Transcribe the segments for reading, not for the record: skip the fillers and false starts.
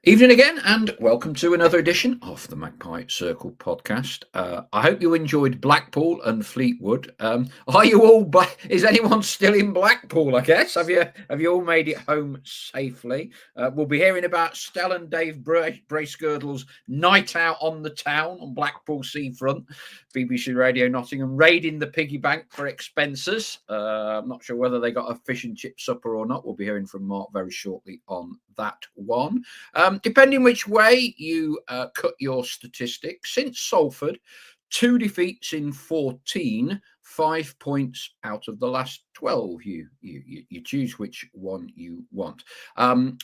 Evening again, and welcome to another edition of the Magpie Circle podcast. I hope you enjoyed Blackpool and Fleetwood. Are you all? Is anyone still in Blackpool? I guess have you all made it home safely? We'll be hearing about Stell and Dave Bracegirdle's night out on the town on Blackpool seafront. BBC Radio Nottingham raiding the piggy bank for expenses. I'm not sure whether they got a fish and chip supper or not. We'll be hearing from Mark very shortly on that one. Depending which way you cut your statistics, since Salford, 2 defeats in 14, 5 points out of the last 12. You choose which one you want.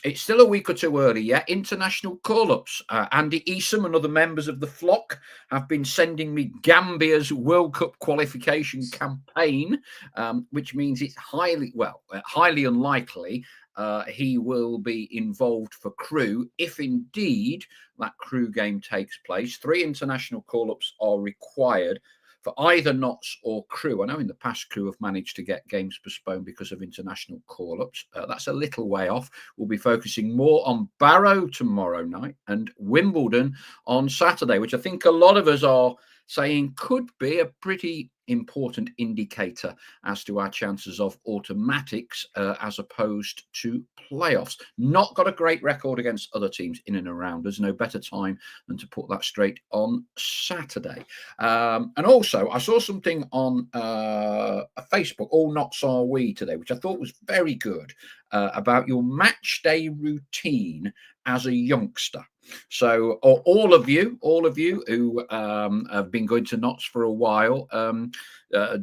It's still a week or two early yet. International call-ups. Andy Easom and other members of the flock have been sending me Gambia's World Cup qualification campaign, which means it's highly unlikely he will be involved for Crewe if indeed that Crewe game takes place. 3 international call-ups are required for either Notts or Crewe. I know in the past Crewe have managed to get games postponed because of international call-ups. That's a little way off. We'll be focusing more on Barrow tomorrow night and Wimbledon on Saturday, which I think a lot of us are saying could be a pretty important indicator as to our chances of automatics as opposed to playoffs. Not got a great record against other teams in and around us. No better time than to put that straight on Saturday. And also, I saw something on Facebook, All Knots Are We today, which I thought was very good about your match day routine as a youngster. So, all of you who have been going to Notts for a while,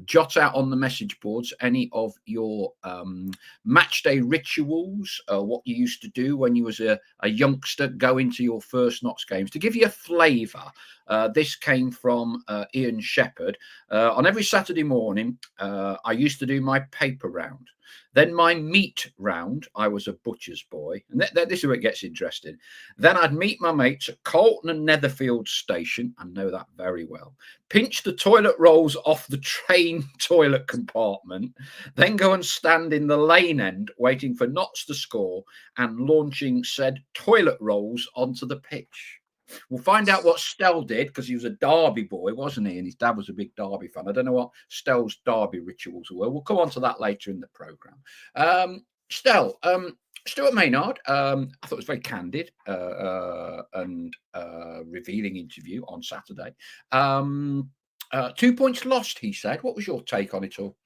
jot out on the message boards any of your match day rituals, what you used to do when you was a youngster going to your first Notts games. To give you a flavour, this came from Ian Shepherd. On every Saturday morning, I used to do my paper round. Then my meat round, I was a butcher's boy. And this is where it gets interesting. Then I'd meet my mates at Colton and Netherfield Station. I know that very well. Pinch the toilet rolls off the train toilet compartment. Then go and stand in the lane end waiting for Notts to score and launching said toilet rolls onto the pitch. We'll find out what Stell did because he was a Derby boy, wasn't he? And his dad was a big Derby fan. I don't know what Stell's Derby rituals were. We'll come on to that later in the programme. Stell, Stuart Maynard, I thought it was very candid and revealing interview on Saturday. 2 points lost, he said. What was your take on it all?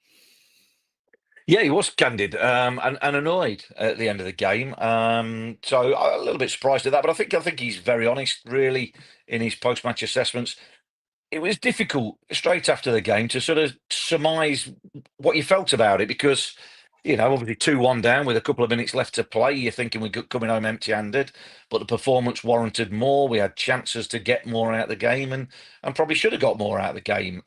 Yeah, he was candid and annoyed at the end of the game. So I'm a little bit surprised at that, but I think he's very honest, really, in his post-match assessments. It was difficult straight after the game to sort of surmise what you felt about it because, obviously 2-1 down with a couple of minutes left to play. You're thinking we're coming home empty-handed, but the performance warranted more. We had chances to get more out of the game and probably should have got more out of the game.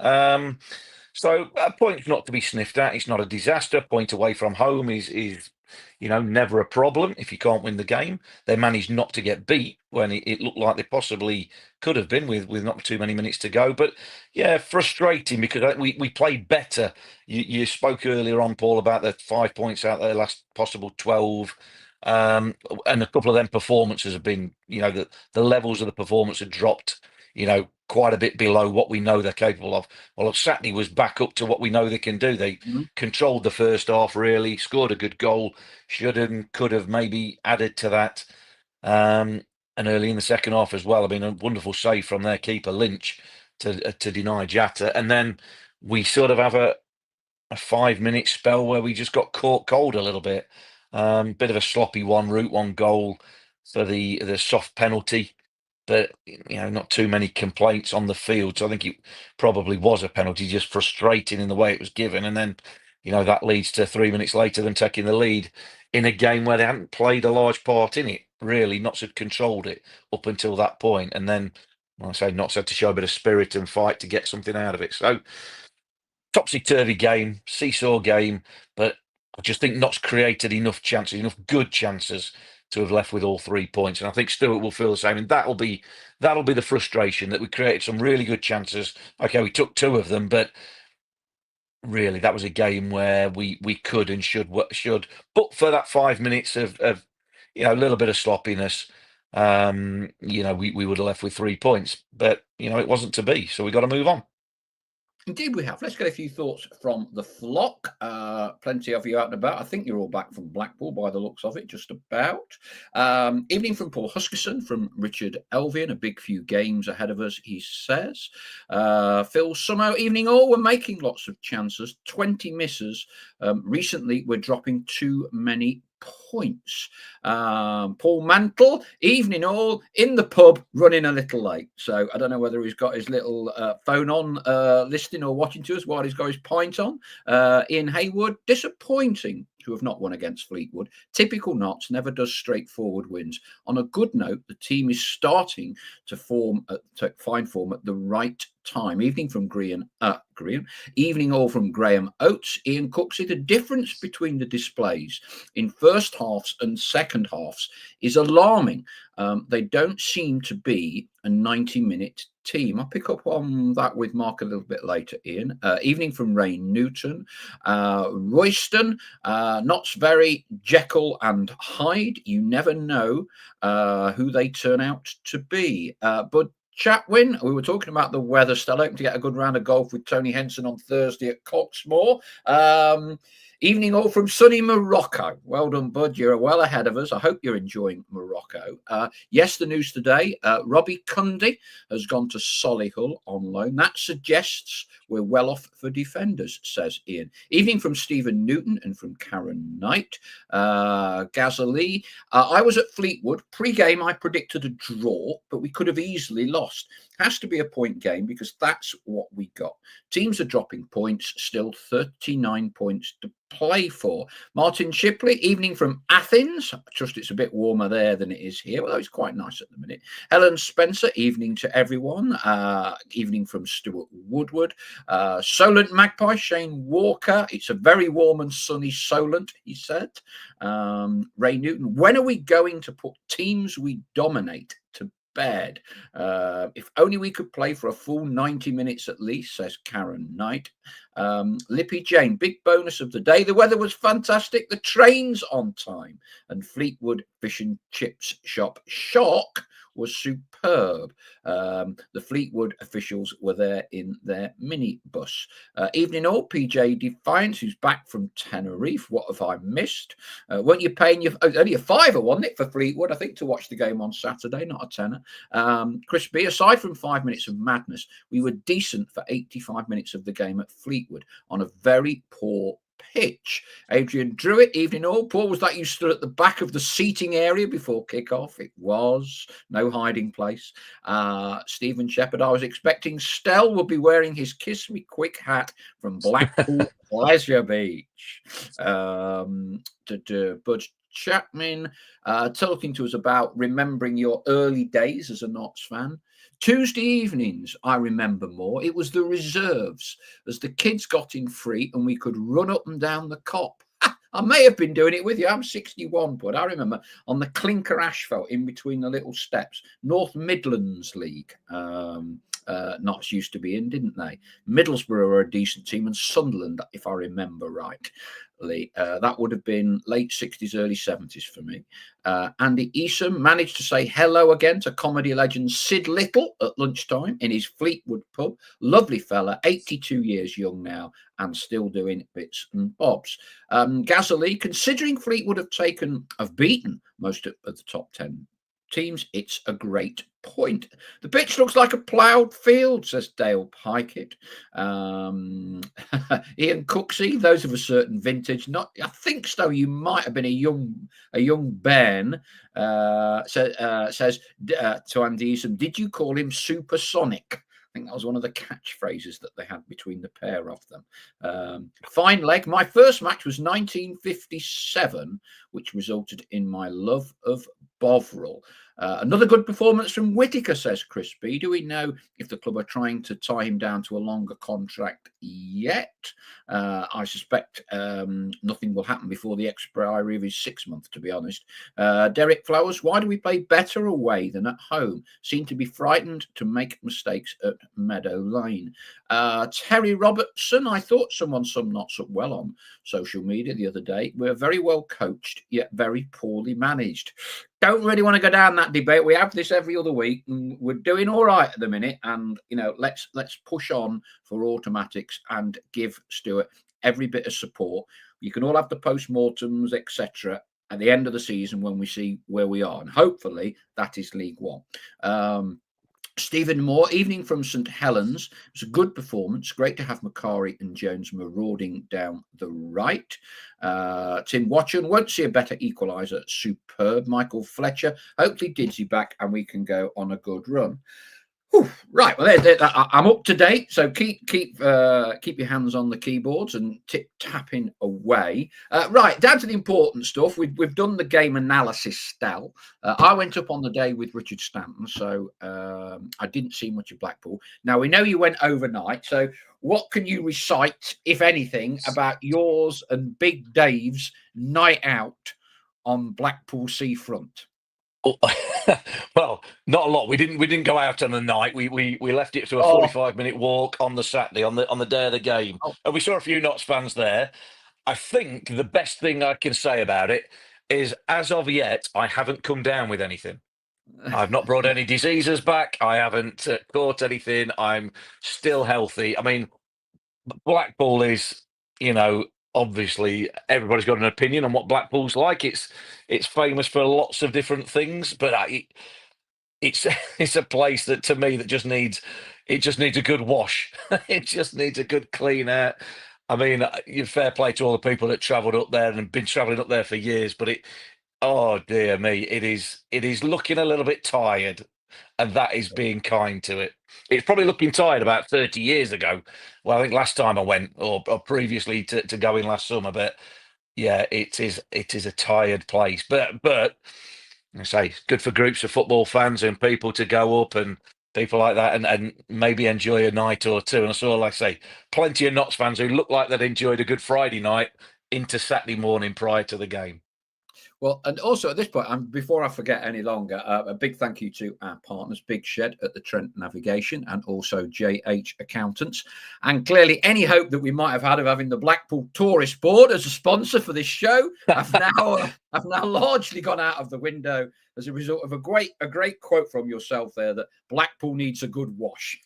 So a point's not to be sniffed at. It's not a disaster. Point away from home is never a problem if you can't win the game. They managed not to get beat when it looked like they possibly could have been with not too many minutes to go. But yeah, frustrating because we played better. You spoke earlier on, Paul, about the 5 points out there, last possible 12. And a couple of them performances have been, the levels of the performance have dropped, quite a bit below what we know they're capable of. Well, Saturday was back up to what we know they can do. They controlled the first half, really, scored a good goal, should and could have maybe added to that. And early in the second half as well, I mean, a wonderful save from their keeper, Lynch, to deny Jatta. And then we sort of have a 5-minute spell where we just got caught cold a little bit. Bit of a sloppy route one goal for the soft penalty. But not too many complaints on the field. So I think it probably was a penalty, just frustrating in the way it was given. And then, that leads to 3 minutes later them taking the lead in a game where they hadn't played a large part in it, really. Notts had controlled it up until that point. And then, I say, Notts had to show a bit of spirit and fight to get something out of it. So, topsy-turvy game, seesaw game, but I just think Notts created enough chances, enough good chances to have left with all 3 points. And I think Stuart will feel the same. And that'll be the frustration that we created some really good chances. Okay, we took 2 of them, but really that was a game where we could and should, but for that 5 minutes of a little bit of sloppiness, we would have left with 3 points. But, it wasn't to be. So we got to move on. Indeed, we have. Let's get a few thoughts from the flock. Plenty of you out and about. I think you're all back from Blackpool by the looks of it, just about. Evening from Paul Huskerson, from Richard Elvian. A big few games ahead of us, he says. Phil Summo, evening all. We're making lots of chances. 20 misses. Recently, we're dropping too many points. Paul Mantle, evening all, in the pub, running a little late. So I don't know whether he's got his little phone on, listening or watching to us while he's got his pint on. Ian Haywood, disappointing to have not won against Fleetwood. Typical Notts, never does straightforward wins. On a good note, the team is starting to find form at the right time. Evening from evening all from Graham Oates. Ian Cooksey, the difference between the displays in first halves and second halves is alarming. They don't seem to be a 90-minute team. I'll pick up on that with Mark a little bit later, Ian. Evening from Ray Newton. Royston, Notts very Jekyll and Hyde. You never know who they turn out to be. But Chatwin, we were talking about the weather. Still hoping to get a good round of golf with Tony Henson on Thursday at Coxmoor. Evening all from sunny Morocco. Well done, bud. You're well ahead of us. I hope you're enjoying Morocco. Yes, the news today. Robbie Cundy has gone to Solihull on loan. That suggests we're well off for defenders, says Ian. Evening from Stephen Newton and from Karen Knight. Gazali. I was at Fleetwood. Pre-game, I predicted a draw, but we could have easily lost. Has to be a point game because that's what we got. Teams are dropping points, still 39 points to play for. Martin Shipley, evening from Athens. I trust it's a bit warmer there than it is here, although it's quite nice at the minute. Helen Spencer, evening to everyone. Evening from Stuart Woodward. Solent Magpie, Shane Walker. It's a very warm and sunny Solent, he said. Ray Newton, when are we going to put teams we dominate to bed? If only we could play for a full 90 minutes at least, says Karen Knight. Lippy Jane, big bonus of the day. The weather was fantastic. The train's on time. And Fleetwood Fish and Chips Shop shock was superb. The Fleetwood officials were there in their minibus. Evening all, PJ Defiance, who's back from Tenerife. What have I missed? Weren't you paying only a fiver, wasn't it, for Fleetwood, I think, to watch the game on Saturday, not a tenner. Chris B, aside from 5 minutes of madness, we were decent for 85 minutes of the game at Fleetwood on a very poor pitch. Adrian Druitt, evening all. Paul, was that you stood at the back of the seating area before kick-off? It was. No hiding place. Stephen Shepherd, I was expecting Stell would be wearing his Kiss Me Quick hat from Blackpool Pleasure Beach. Bud Chapman talking to us about remembering your early days as a Notts fan. Tuesday evenings, I remember more. It was the reserves as the kids got in free and we could run up and down the cop. I may have been doing it with you. I'm 61, but I remember on the clinker asphalt in between the little steps. North Midlands League. Notts used to be in, didn't they? Middlesbrough are a decent team, and Sunderland, if I remember right. That would have been late 60s, early 70s for me. Andy Easom managed to say hello again to comedy legend Sid Little at lunchtime in his Fleetwood pub. Lovely fella, 82 years young now and still doing bits and bobs. Gazali, considering Fleetwood have beaten most of the top 10 teams, it's a great point. The pitch looks like a ploughed field, says Dale Pikett. Ian Cooksey, those of a certain vintage. I think so. You might have been a young Ben. Says to Andy Eason, did you call him supersonic? I think that was one of the catchphrases that they had between the pair of them. Fine leg. My first match was 1957, which resulted in my love of Bovril. Another good performance from Whittaker, says Chris B. Do we know if the club are trying to tie him down to a longer contract yet? I suspect nothing will happen before the expiry of his 6 month, to be honest. Derek Flowers, why do we play better away than at home? Seem to be frightened to make mistakes at Meadow Lane. Terry Robertson, I thought someone summed Notts up well on social media the other day. We're very well coached, yet very poorly managed. Don't really want to go down that that debate. We have this every other week, and we're doing all right at the minute. And let's push on for automatics and give Stuart every bit of support. You can all have the postmortems, etc., at the end of the season when we see where we are, and hopefully that is League One. Stephen Moore, evening from St Helens. It was a good performance. Great to have Macari and Jones marauding down the right. Tim Watchon, won't see a better equaliser. Superb. Michael Fletcher, hopefully Didsy back and we can go on a good run. Whew, right, well, I'm up to date, so keep your hands on the keyboards and tapping away. Right, down to the important stuff. We've done the game analysis, Stal. I went up on the day with Richard Stanton, so I didn't see much of Blackpool. Now, we know you went overnight, so what can you recite, if anything, about yours and Big Dave's night out on Blackpool seafront? Well, not a lot. We didn't go out on the night. We left it to a 45-minute walk on the Saturday on the day of the game, and we saw a few Notts fans there. I think the best thing I can say about it is, as of yet, I haven't come down with anything. I've not brought any diseases back. I haven't caught anything. I'm still healthy. I mean, Blackpool is, obviously everybody's got an opinion on what Blackpool's like. It's famous for lots of different things, but it's it's a place that, to me, that just needs a good wash. It just needs a good clean out. I mean, fair play to all the people that travelled up there and been travelling up there for years, but oh dear me, it is looking a little bit tired, and that is being kind to it. It's probably looking tired about 30 years ago. Well, I think last time I went, or previously to going last summer, but yeah, it is a tired place. But I say it's good for groups of football fans and people to go up and people like that and maybe enjoy a night or two. And I saw, like I say, plenty of Notts fans who looked like they'd enjoyed a good Friday night into Saturday morning prior to the game. Well, and also at this point, and before I forget any longer, a big thank you to our partners, Big Shed at the Trent Navigation and also JH Accountants. And clearly any hope that we might have had of having the Blackpool Tourist Board as a sponsor for this show have now largely gone out of the window as a result of a great quote from yourself there that Blackpool needs a good wash.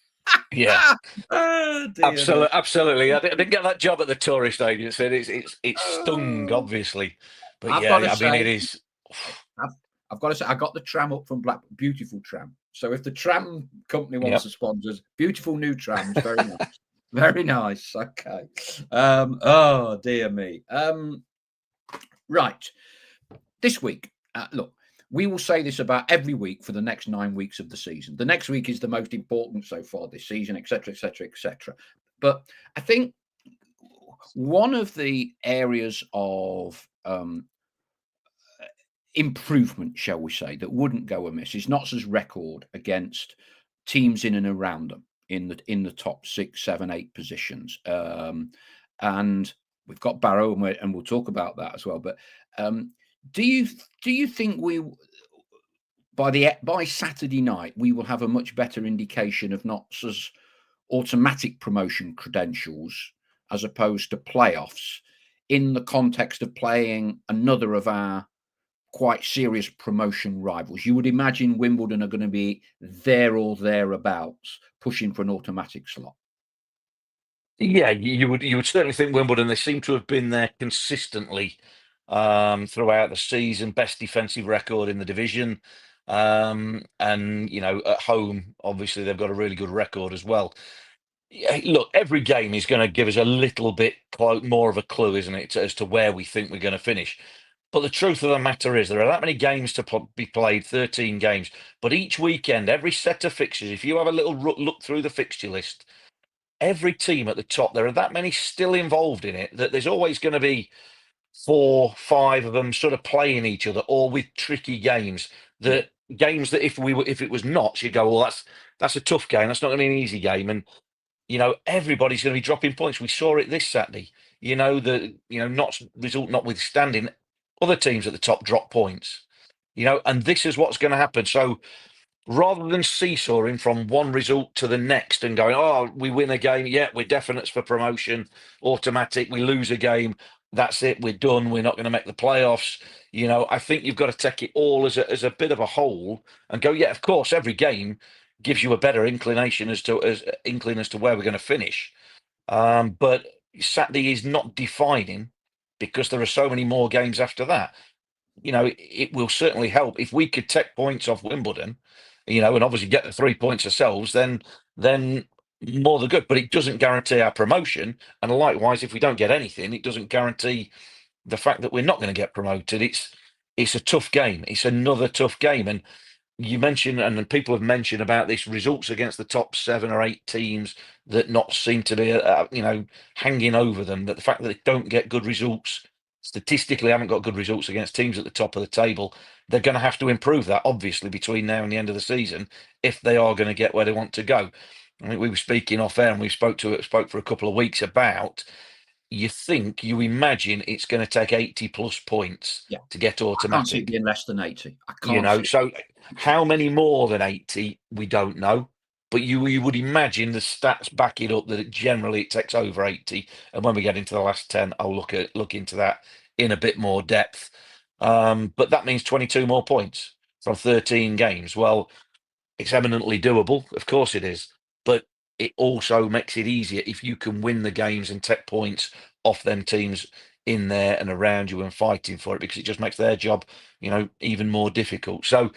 Yeah, absolutely. I didn't get that job at the tourist agency. It's stung, obviously. But it is. I've got to say, I got the tram up from Blackpool. Beautiful tram. So if the tram company wants to sponsor us, beautiful new trams, very nice. Very nice. Okay. Oh dear me. Right. This week, look, we will say this about every week for the next 9 weeks of the season. The next week is the most important so far this season, etc., etc., etc. But I think one of the areas of improvement, shall we say, that wouldn't go amiss is Notts' record against teams in and around them in the top 6, 7, 8 positions. And we've got Barrow, and we'll talk about that as well. But do you think by Saturday night we will have a much better indication of Notts' automatic promotion credentials as opposed to playoffs in the context of playing another of our quite serious promotion rivals? You would imagine Wimbledon are going to be there or thereabouts, pushing for an automatic slot. Yeah, you would certainly think Wimbledon. They seem to have been there consistently throughout the season. Best defensive record in the division, and at home, obviously they've got a really good record as well. Yeah, look, every game is going to give us a little bit more of a clue, isn't it, as to where we think we're going to finish. But the truth of the matter is, there are that many games to be played, 13 games. But each weekend, every set of fixtures, if you have a little look through the fixture list, every team at the top, there are that many still involved in it that there's always going to be 4, 5 of them sort of playing each other, or with tricky games. Games that if it was not, you'd go, well, that's a tough game. That's not going to be an easy game. And everybody's going to be dropping points. We saw it this Saturday. Not result notwithstanding, other teams at the top drop points. And this is what's going to happen. So rather than seesawing from one result to the next and going, oh, we win a game, yeah, we're definite for promotion, automatic. We lose a game, that's it, we're done, we're not going to make the playoffs. I think you've got to take it all as a bit of a whole and go, yeah, of course, every game gives you a better inclination as to where we're going to finish. But Saturday is not defining because there are so many more games after that. It will certainly help if we could take points off Wimbledon, and obviously get the 3 points ourselves, then more than good. But it doesn't guarantee our promotion. And likewise, if we don't get anything, it doesn't guarantee the fact that we're not going to get promoted. It's a tough game. It's another tough game. And you mentioned, and people have mentioned about this results against the top 7 or 8 teams that not seem to be, hanging over them. That the fact that they don't get good results, statistically, haven't got good results against teams at the top of the table. They're going to have to improve that, obviously, between now and the end of the season, if they are going to get where they want to go. I think we were speaking off air, and we spoke for a couple of weeks about. You imagine it's going to take 80 plus points Yeah. to get I can't see it automatic. being less than 80. I can't see it. So how many more than 80, we don't know. But you would imagine the stats back it up that generally it takes over 80. And when we get into the last 10, I'll look into that in a bit more depth. But that means 22 more points from 13 games. Well, it's eminently doable. Of course it is. But it also makes it easier if you can win the games and take points off them teams in there and around you and fighting for it, because it just makes their job, even more difficult. So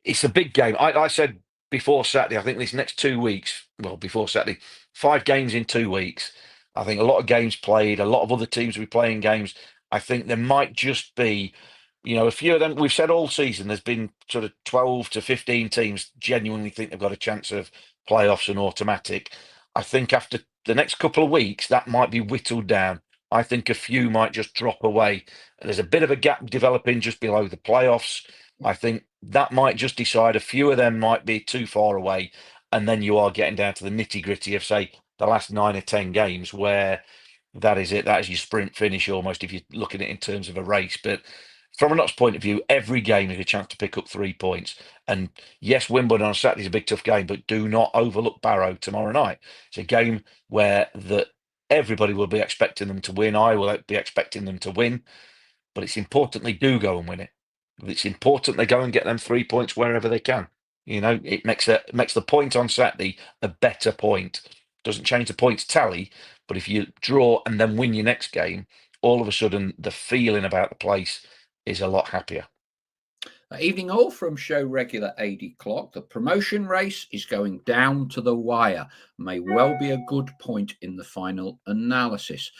it's a big game. I said before Saturday, I think this next 2 weeks, well, before Saturday, 5 games in 2 weeks. I think a lot of games played, a lot of other teams will be playing games. I think there might just be, a few of them. We've said all season there's been sort of 12 to 15 teams genuinely think they've got a chance of playoffs and automatic. I think after the next couple of weeks, that might be whittled down. I think a few might just drop away. There's a bit of a gap developing just below the playoffs. I think that might just decide a few of them might be too far away. And then you are getting down to the nitty gritty of, say, the last 9 or 10 games where that is it. That is your sprint finish almost, if you look at it in terms of a race. But from a Knott's point of view, every game is a chance to pick up 3 points. And yes, Wimbledon on Saturday is a big, tough game, but do not overlook Barrow tomorrow night. It's a game where everybody will be expecting them to win. I will be expecting them to win. But it's important they do go and win it. It's important they go and get them 3 points wherever they can. It makes the point on Saturday a better point. Doesn't change the points tally, but if you draw and then win your next game, all of a sudden the feeling about the place is a lot happier. Evening all from show regular AD Clark. The promotion race is going down to the wire. May well be a good point in the final analysis.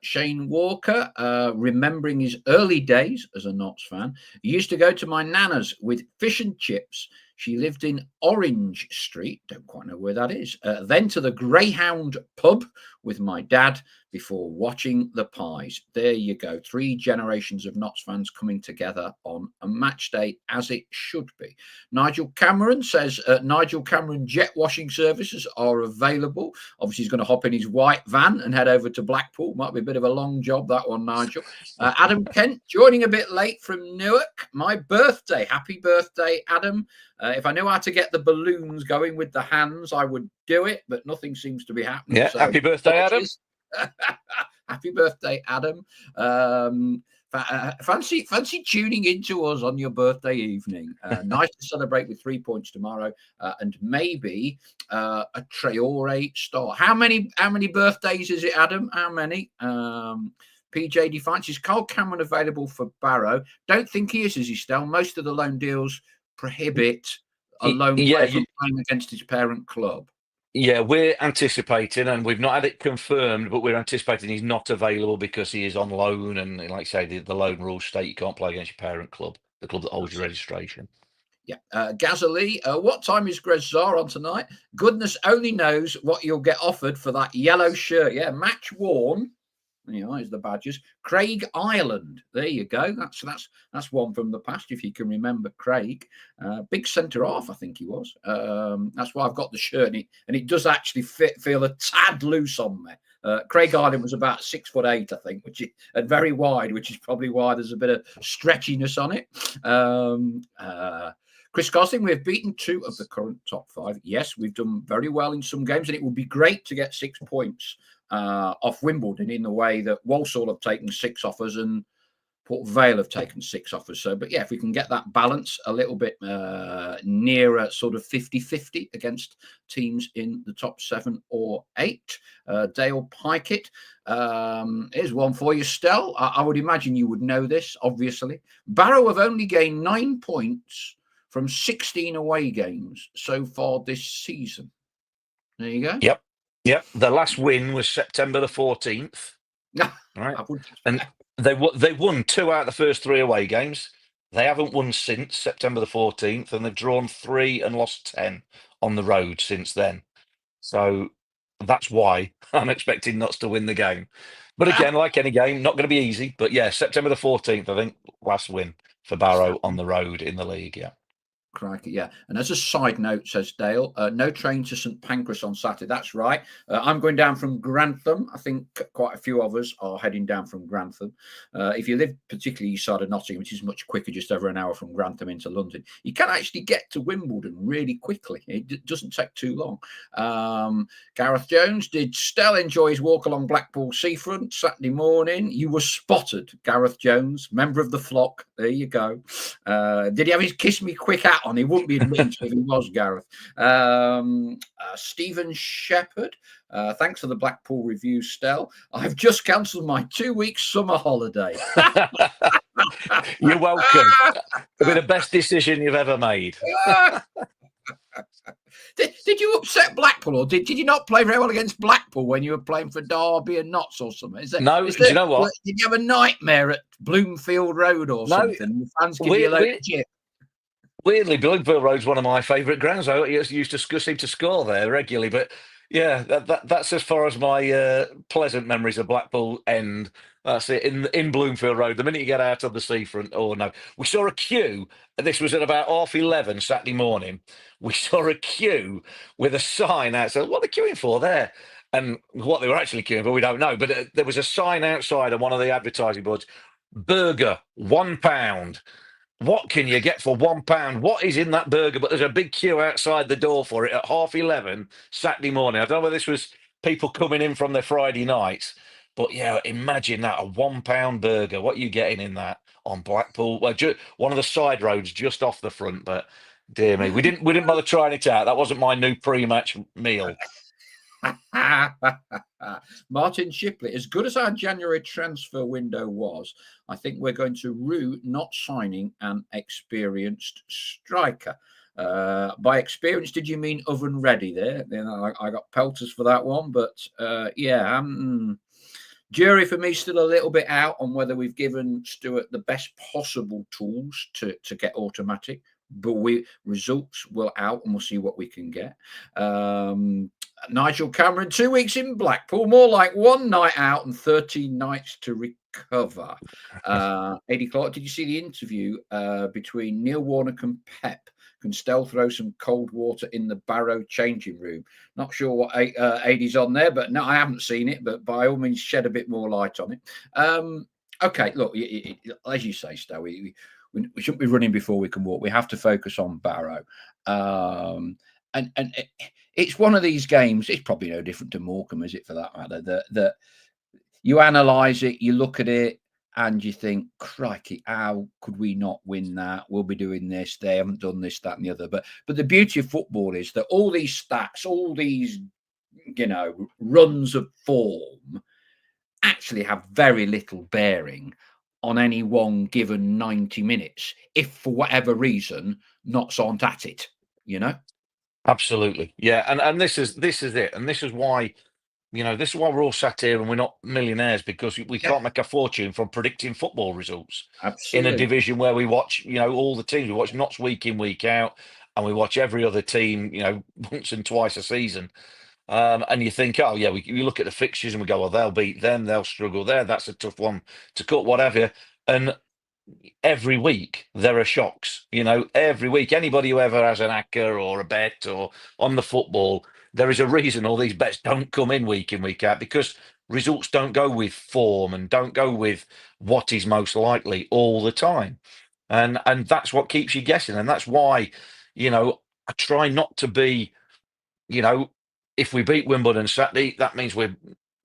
Shane Walker, remembering his early days as a Notts fan, he used to go to my nana's with fish and chips. She lived in Orange Street, don't quite know where that is. Then to the Greyhound pub with my dad before watching the Pies. There you go. 3 generations of Notts fans coming together on a match day, as it should be. Nigel Cameron says Nigel Cameron jet washing services are available. Obviously, he's going to hop in his white van and head over to Blackpool. Might be a bit of a long job, that one, Nigel. Adam Kent joining a bit late from Newark. My birthday. Happy birthday, Adam. If I knew how to get the balloons going with the hands, I would do it, but nothing seems to be happening. Yeah, so happy birthday, Adam. Happy birthday, Adam. Fancy tuning into us on your birthday evening. Nice to celebrate with 3 points tomorrow, and maybe a Traore start. How many birthdays is it, Adam? How many? PJ Defiance, is Carl Cameron available for Barrow? Don't think he is he, Stel? Most of the loan deals prohibit a loan player from playing against his parent club. Yeah, we're anticipating, and we've not had it confirmed, but we're anticipating he's not available because he is on loan. And like I say, the loan rules state you can't play against your parent club, the club that holds your registration. Yeah. Gazali, what time is Grezar on tonight? Goodness only knows what you'll get offered for that yellow shirt. Yeah, match worn. Here's the badges. Craig Ireland. There you go. That's one from the past, if you can remember Craig. Big centre half, I think he was. That's why I've got the shirt, and it does actually feel a tad loose on me. Craig Ireland was about 6'8", I think, and very wide, which is probably why there's a bit of stretchiness on it. Chris Gosling, we've beaten 2 of the current top 5. Yes, we've done very well in some games, and it would be great to get 6 points off Wimbledon in the way that Walsall have taken 6 off us and Port Vale have taken 6 off us. So, but yeah, if we can get that balance a little bit nearer sort of 50-50 against teams in the top 7 or 8. Dale Pikett, here's one for you, Stell. I would imagine you would know this, obviously. Barrow have only gained 9 points from 16 away games so far this season. There you go. Yep. The last win was September the 14th. Right. And they won 2 out of the first 3 away games. They haven't won since September the 14th, and they've drawn 3 and lost 10 on the road since then. So that's why I'm expecting Notts to win the game. But again, like any game, not going to be easy. But yeah, September the 14th, I think, last win for Barrow on the road in the league. Yeah. Crikey, yeah. And as a side note, says Dale, no train to St Pancras on Saturday. That's right. I'm going down from Grantham. I think quite a few of us are heading down from Grantham. If you live particularly east side of Nottingham, which is much quicker, just over an hour from Grantham into London, you can actually get to Wimbledon really quickly. It doesn't take too long. Gareth Jones, did Stell enjoy his walk along Blackpool seafront Saturday morning? You were spotted, Gareth Jones, member of the flock. There you go. Did he have his kiss me quick hat on? He wouldn't be admitting to if he was, Gareth. Stephen Shepherd, thanks for the Blackpool review, Stell. I've just cancelled my 2-week summer holiday. You're welcome. It'll be the best decision you've ever made. Did you upset Blackpool, or did you not play very well against Blackpool when you were playing for Derby and Notts or something? No, do you know what? Did you have a nightmare at Bloomfield Road or something? The fans give you a load of chip. Weirdly, Bloomfield Road's one of my favourite grounds. I used to seem to score there regularly, but yeah, that's as far as my pleasant memories of Blackpool end. That's it, in Bloomfield Road. The minute you get out of the seafront, oh no. We saw a queue, this was at about 11:30 Saturday morning. We saw a queue with a sign outside. What are they queuing for there? And what they were actually queuing for, we don't know. But there was a sign outside on one of the advertising boards, burger, £1. What can you get for £1? What is in that burger? But there's a big queue outside the door for it at 11:30 Saturday morning. I don't know whether this was people coming in from their Friday nights, but yeah, imagine that, a £1 burger. What are you getting in that on Blackpool? Well, one of the side roads just off the front. But dear me, we didn't bother trying it out. That wasn't my new pre-match meal. Martin Shipley, as good as our January transfer window was, I think we're going to rue not signing an experienced striker. By experience, did you mean oven ready there? Then I got pelters for that one, but yeah, jury for me still a little bit out on whether we've given Stuart the best possible tools to get automatic. But results will out, and we'll see what we can get. Nigel Cameron, 2 weeks in Blackpool, more like 1 night out and 13 nights to recover. Eddie Clark, did you see the interview between Neil Warnock and Pep? Can Stell throw some cold water in the Barrow changing room? Not sure what Eddie's on there, but no, I haven't seen it, but by all means, shed a bit more light on it. Okay, look, as you say, Stell, we shouldn't be running before we can walk. We have to focus on Barrow. And it's one of these games. It's probably no different to Morecambe, is it, for that matter? That you analyse it, you look at it, and you think, crikey, how could we not win that? We'll be doing this. They haven't done this, that, and the other. But the beauty of football is that all these stats, all these, runs of form actually have very little bearing on any one given 90 minutes, if for whatever reason Notts aren't at it, Absolutely, yeah, and this is it, and this is why we're all sat here and we're not millionaires, because we can't make a fortune from predicting football results. Absolutely. In a division where we watch, all the teams. We watch Notts week in, week out, and we watch every other team, once and twice a season. And you think, oh yeah, we look at the fixtures and we go, well, they'll beat them, they'll struggle there. That's a tough one to cut, whatever. And every week there are shocks. Every week, anybody who ever has an acca or a bet or on the football, there is a reason all these bets don't come in, week out, because results don't go with form and don't go with what is most likely all the time. And that's what keeps you guessing. And that's why, I try not to be, if we beat Wimbledon Saturday, that means we're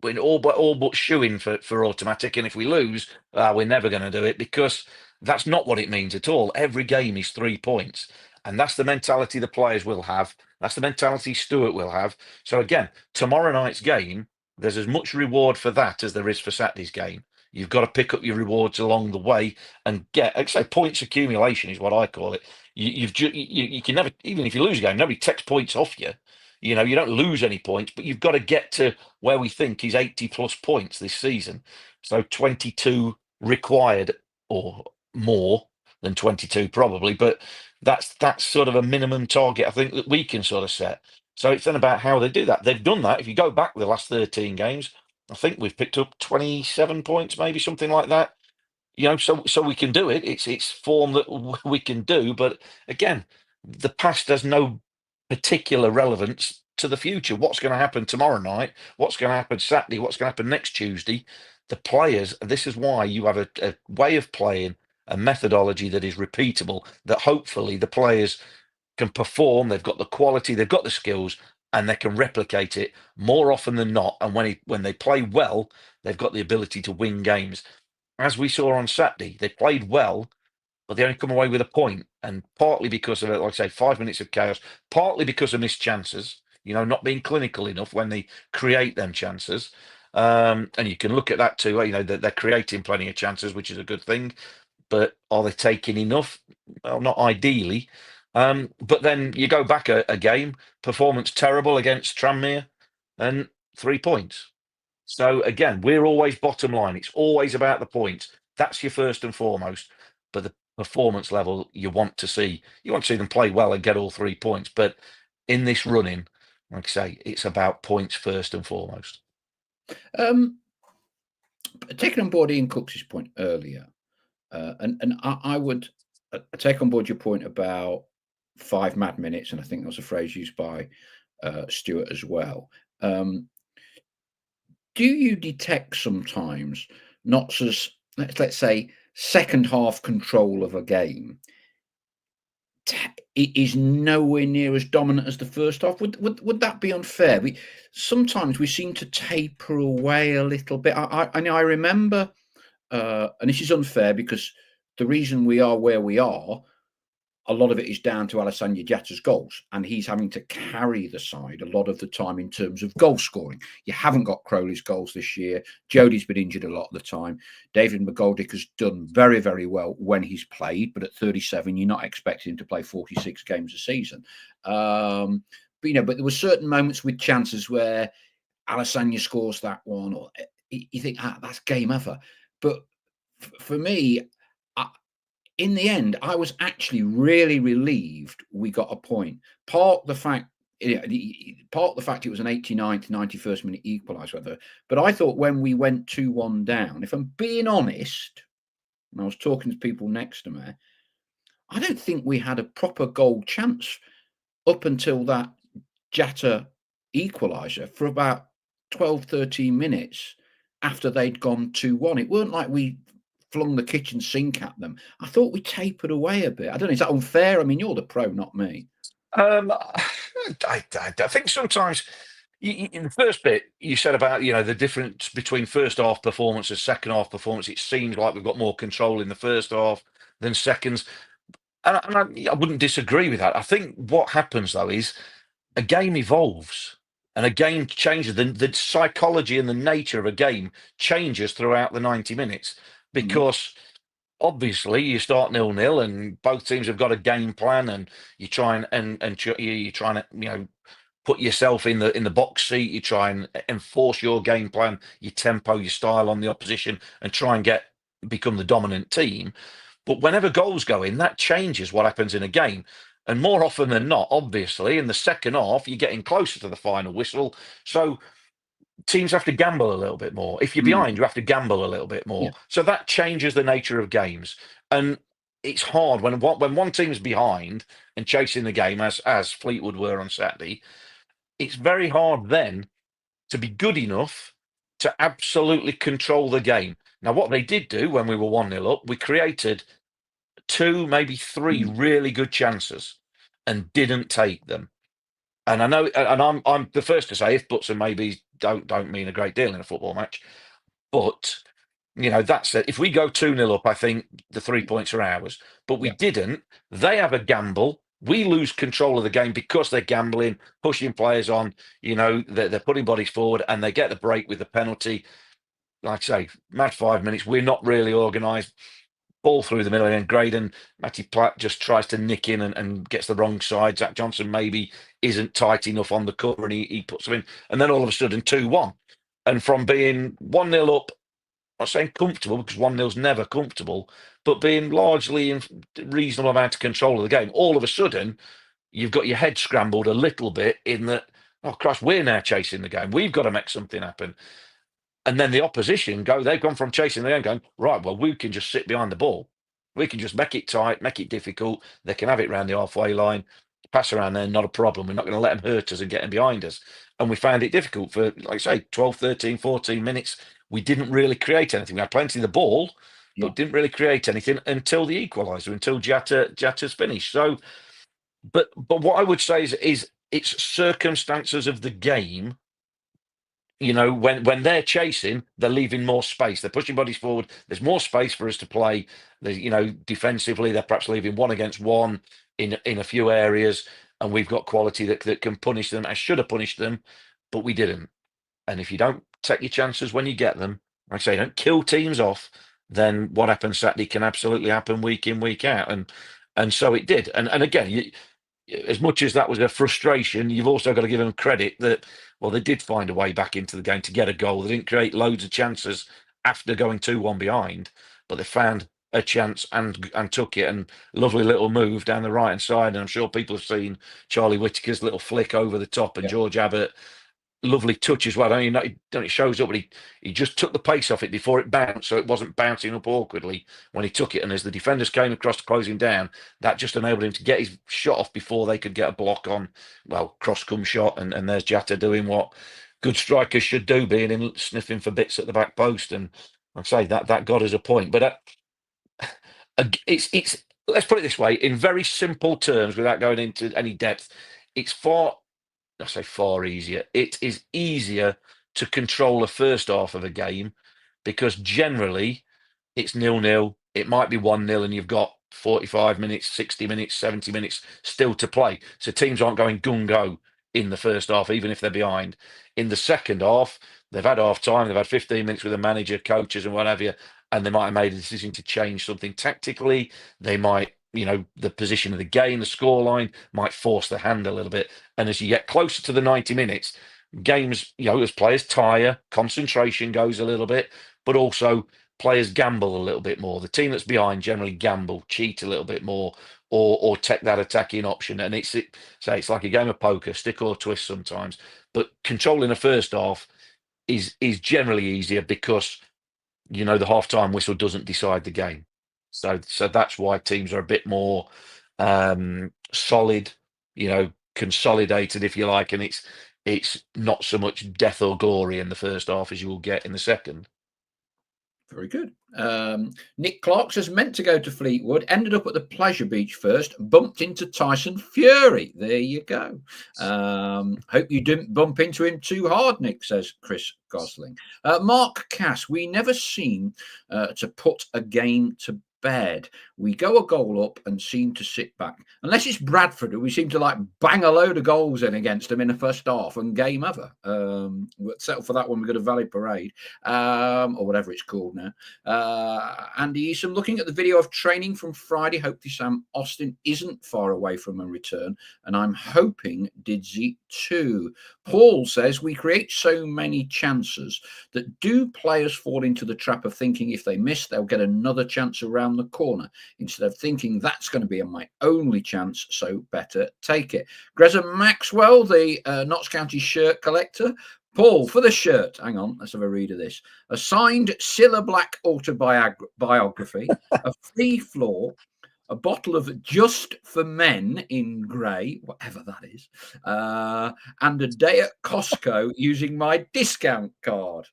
we're all but shooing for automatic. And if we lose, we're never going to do it, because that's not what it means at all. Every game is 3 points, and that's the mentality the players will have. That's the mentality Stuart will have. So again, tomorrow night's game, there's as much reward for that as there is for Saturday's game. You've got to pick up your rewards along the way and get, like I say, points accumulation is what I call it. You can never, even if you lose a game, nobody takes points off you. You know, you don't lose any points, but you've got to get to where we think is 80 plus points this season. So 22 required, or more than 22 probably, but that's sort of a minimum target I think that we can sort of set. So it's then about how they do that. They've done that. If you go back the last 13 games, I think we've picked up 27 points, maybe something like that. You know, so we can do it. It's form that we can do, but again, the past has no particular relevance to the future. What's going to happen tomorrow night? What's going to happen Saturday? What's going to happen next Tuesday? The players. This is why you have a way of playing, a methodology that is repeatable. That hopefully the players can perform. They've got the quality. They've got the skills. And they can replicate it more often than not. And when they play well, they've got the ability to win games, as we saw on Saturday. They played well, but they only come away with a point, and partly because of, like I say, 5 minutes of chaos, partly because of missed chances. You know, not being clinical enough when they create them chances. And you can look at that too. You know, they're creating plenty of chances, which is a good thing. But are they taking enough? Well, not ideally. But then you go back a game, performance terrible against Tranmere, and 3 points. So again, we're always bottom line. It's always about the points. That's your first and foremost. But the performance level you want to see, them play well and get all 3 points. But in this running, like I say, it's about points first and foremost. Taking on board Ian Cooks' point earlier, and I would take on board your point about 5 mad minutes, and I think that was a phrase used by Stuart as well. Do you detect sometimes not as, let's say, second half control of a game it is nowhere near as dominant as the first half? Would that be unfair? Sometimes we seem to taper away a little bit. I remember, and this is unfair because the reason we are where we are, a lot of it is down to Alessandro Jatta's goals, and he's having to carry the side a lot of the time in terms of goal scoring. You haven't got Crowley's goals this year. Jody's been injured a lot of the time. David McGoldrick has done very, very well when he's played, but at 37, you're not expecting him to play 46 games a season. But there were certain moments with chances where Alessandro scores that one, or you think, that's game over. But for me, in the end, I was actually really relieved we got a point. Part the fact it was an 89th, 91st minute equaliser. But I thought when we went 2-1 down, if I'm being honest, and I was talking to people next to me, I don't think we had a proper goal chance up until that Jatta equaliser for about 12, 13 minutes after they'd gone 2-1. It weren't like we flung the kitchen sink at them. I thought we tapered away a bit. I don't know, is that unfair? I mean, you're the pro, not me. I think sometimes in the first bit you said about the difference between first half performance and second half performance. It seems like we've got more control in the first half than seconds, and I wouldn't disagree with that. I think what happens though is a game evolves and a game changes. The psychology and the nature of a game changes throughout the 90 minutes because obviously you start 0-0 and both teams have got a game plan, and you try and you're trying to put yourself in the box seat. You try and enforce your game plan, your tempo, your style on the opposition, and try and become the dominant team. But whenever goals go in, that changes what happens in a game. And more often than not, obviously, in the second half, you're getting closer to the final whistle. So teams have to gamble a little bit more. If you're behind, you have to gamble a little bit more. Yeah. So that changes the nature of games. And it's hard when one team's behind and chasing the game, as Fleetwood were on Saturday. It's very hard then to be good enough to absolutely control the game. Now, what they did do when we were 1-0 up, we created 2, maybe 3 really good chances and didn't take them. And I know, and I'm the first to say, if buts and maybes don't mean a great deal in a football match, but that said, if we go 2-0 up, I think the 3 points are ours. But we Yeah. didn't. They have a gamble. We lose control of the game because they're gambling, pushing players on. They're putting bodies forward, and they get the break with the penalty. Like I say, match 5 minutes. We're not really organised. Ball through the middle, and then Graydon, Matty Platt just tries to nick in and gets the wrong side. Zach Johnson maybe isn't tight enough on the cover, and he puts them in. And then all of a sudden, 2-1. And from being 1-0 up, I'm not saying comfortable, because 1-0's never comfortable, but being largely in reasonable amount of control of the game, all of a sudden, you've got your head scrambled a little bit in that, oh, Christ, we're now chasing the game. We've got to make something happen. And then the opposition they've gone from chasing the game going, right, well, we can just sit behind the ball. We can just make it tight, make it difficult. They can have it around the halfway line, pass around there, not a problem. We're not going to let them hurt us and get them behind us. And we found it difficult for, like I say, 12, 13, 14 minutes. We didn't really create anything. We had plenty of the ball, but didn't really create anything until the equaliser, until Jatta's finished. So, but what I would say is it's circumstances of the game. When they're chasing, they're leaving more space. They're pushing bodies forward. There's more space for us to play. Defensively, they're perhaps leaving 1-against-1 in a few areas, and we've got quality that can punish them. I should have punished them, but we didn't. And if you don't take your chances when you get them, like I say, don't kill teams off, then what happens Saturday can absolutely happen week in, week out. And so it did. And again, as much as that was a frustration, you've also got to give them credit that, well, they did find a way back into the game to get a goal. They didn't create loads of chances after going 2-1 behind, but they found a chance and took it. And lovely little move down the right hand side. And I'm sure people have seen Charlie Whittaker's little flick over the top, and George Abbott. Lovely touch as well. I mean, it shows up, but he just took the pace off it before it bounced, so it wasn't bouncing up awkwardly when he took it. And as the defenders came across to close him down, that just enabled him to get his shot off before they could get a block on. Well, cross come shot, and there's Jatta doing what good strikers should do, being in sniffing for bits at the back post. And I'd say that got us a point. But it's let's put it this way, in very simple terms, without going into any depth, it's I say far easier. It is easier to control the first half of a game because generally it's 0-0. It might be 1-0 and you've got 45 minutes, 60 minutes, 70 minutes still to play. So teams aren't going gung-go in the first half, even if they're behind. In the second half, they've had half time, they've had 15 minutes with the manager, coaches and what have you, and they might have made a decision to change something tactically. They might, the position of the game, the scoreline might force the hand a little bit. And as you get closer to the 90 minutes, games, as players tire, concentration goes a little bit, but also players gamble a little bit more. The team that's behind generally gamble, cheat a little bit more, or take that attacking option. And it's like a game of poker, stick or twist sometimes. But controlling the first half is generally easier because the halftime whistle doesn't decide the game. So that's why teams are a bit more solid, consolidated, if you like, and it's not so much death or glory in the first half as you will get in the second. Very good. Nick Clark says, meant to go to Fleetwood, ended up at the Pleasure Beach first, bumped into Tyson Fury. There you go. Hope you didn't bump into him too hard, Nick, says Chris Gosling. Mark Cass, we never seem to put a game to bed. We go a goal up and seem to sit back. Unless it's Bradford, we seem to bang a load of goals in against them in the first half and game over. We'll settle for that when we go to Valley Parade, or whatever it's called now. Andy Eason, looking at the video of training from Friday, hopefully Sam Austin isn't far away from a return, and I'm hoping Didsy too. Paul says, we create so many chances that do players fall into the trap of thinking if they miss, they'll get another chance around the corner instead of thinking that's going to be my only chance, so better take it. Greza Maxwell, the Notts County shirt collector. Paul, for the shirt, hang on, let's have a read of this. A signed Cilla Black autobiography, a free floor, a bottle of Just for Men in grey, whatever that is, and a day at Costco using my discount card.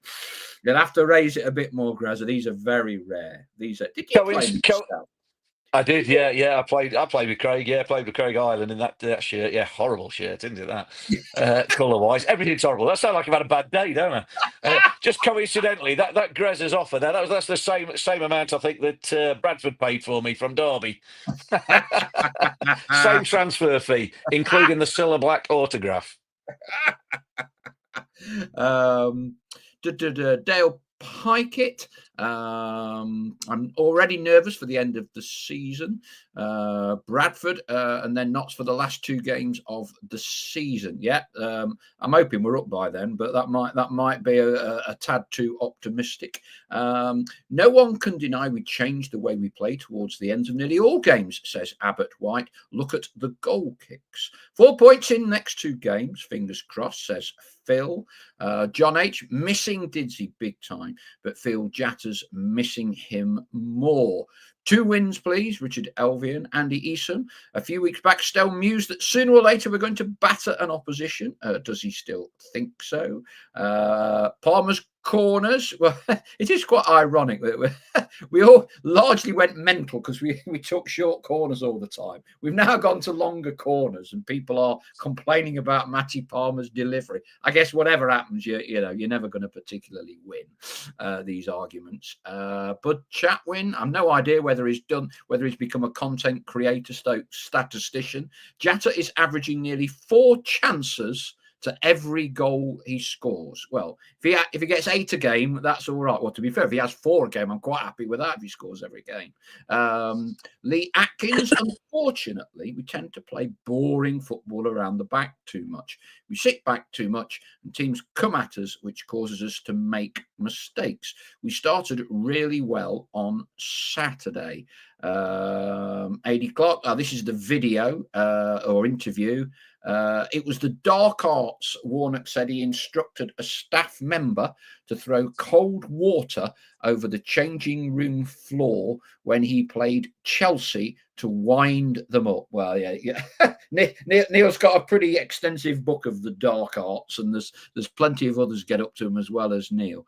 You'll have to raise it a bit more, Grazza. These are very rare. Did you play I did, yeah. I played with Craig, played with Craig Island in that shirt. Yeah, horrible shirt, isn't it? That colour wise, everything's horrible. That sounds like I've had a bad day, don't I? Just coincidentally, that Grez's offer there, that's the same amount I think that Bradford paid for me from Derby. Same transfer fee, including the Cilla Black autograph. um, Dale Pikett. I'm already nervous for the end of the season. Bradford, and then Notts for the last 2 games of the season. Yeah, I'm hoping we're up by then, but that might be a tad too optimistic. No one can deny we changed the way we play towards the ends of nearly all games, says Abbott White. Look at the goal kicks. 4 points in next 2 games, fingers crossed, says Phil. John H. missing Didsey big time, but feel Jatta's missing him more. 2 wins, please. Richard Elvian, Andy Eason. A few weeks back, Stell mused that sooner or later we're going to batter an opposition. Does he still think so? Palmer's corners. Well, it is quite ironic that we all largely went mental because we took short corners all the time. We've now gone to longer corners, and people are complaining about Matty Palmer's delivery. I guess whatever happens, you're never going to particularly win these arguments. But Chatwin, I've no idea whether he's become a content creator statistician. Jatta is averaging nearly 4 chances to every goal he scores. Well, if he gets 8 a game, that's all right. Well, to be fair, if he has 4 a game, I'm quite happy with that if he scores every game. Lee Atkins, unfortunately, we tend to play boring football around the back too much. We sit back too much and teams come at us, which causes us to make mistakes. We started really well on Saturday. 80 Clark, this is the video or interview. It was the dark arts. Warnock said he instructed a staff member to throw cold water over the changing room floor when he played Chelsea to wind them up. Well, yeah. Neil's got a pretty extensive book of the dark arts, and there's plenty of others get up to him as well as Neil.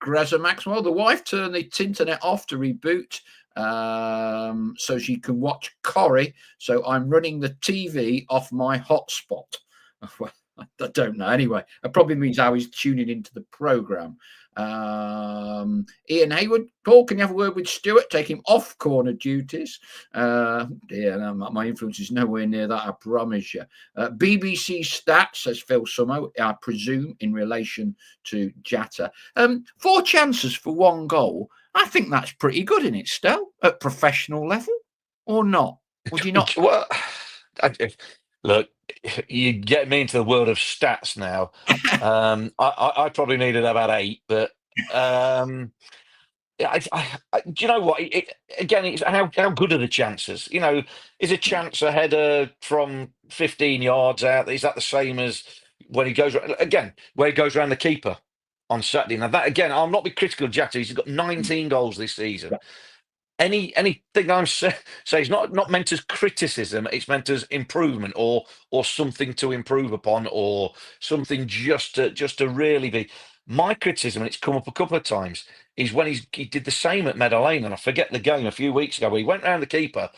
Greza Maxwell, the wife turned the internet off to reboot so she can watch Corrie. So I'm running the TV off my hotspot. Well, I don't know. Anyway, it probably means how he's tuning into the programme. Ian Hayward, Paul, can you have a word with Stuart? Take him off corner duties. My influence is nowhere near that, I promise you. BBC stats, says Phil Summo, I presume, in relation to Jatta. 4 chances for 1 goal. I think that's pretty good in it, Stel, at professional level, or not? Would you not? Well, look, you get me into the world of stats now. I probably needed about 8, but do you know what? Again, it's how good are the chances? Is a chance a header from 15 yards out? Is that the same as when he goes again? Where he goes around the keeper on Saturday? Now that again, I'll not be critical of Jatta. He's got 19 goals this season. Anything I'm saying is not meant as criticism. It's meant as improvement or something to improve upon or something just to really be. My criticism, and it's come up a couple of times, is when he did the same at Meadow Lane, and I forget the game a few weeks ago where he went round the keeper,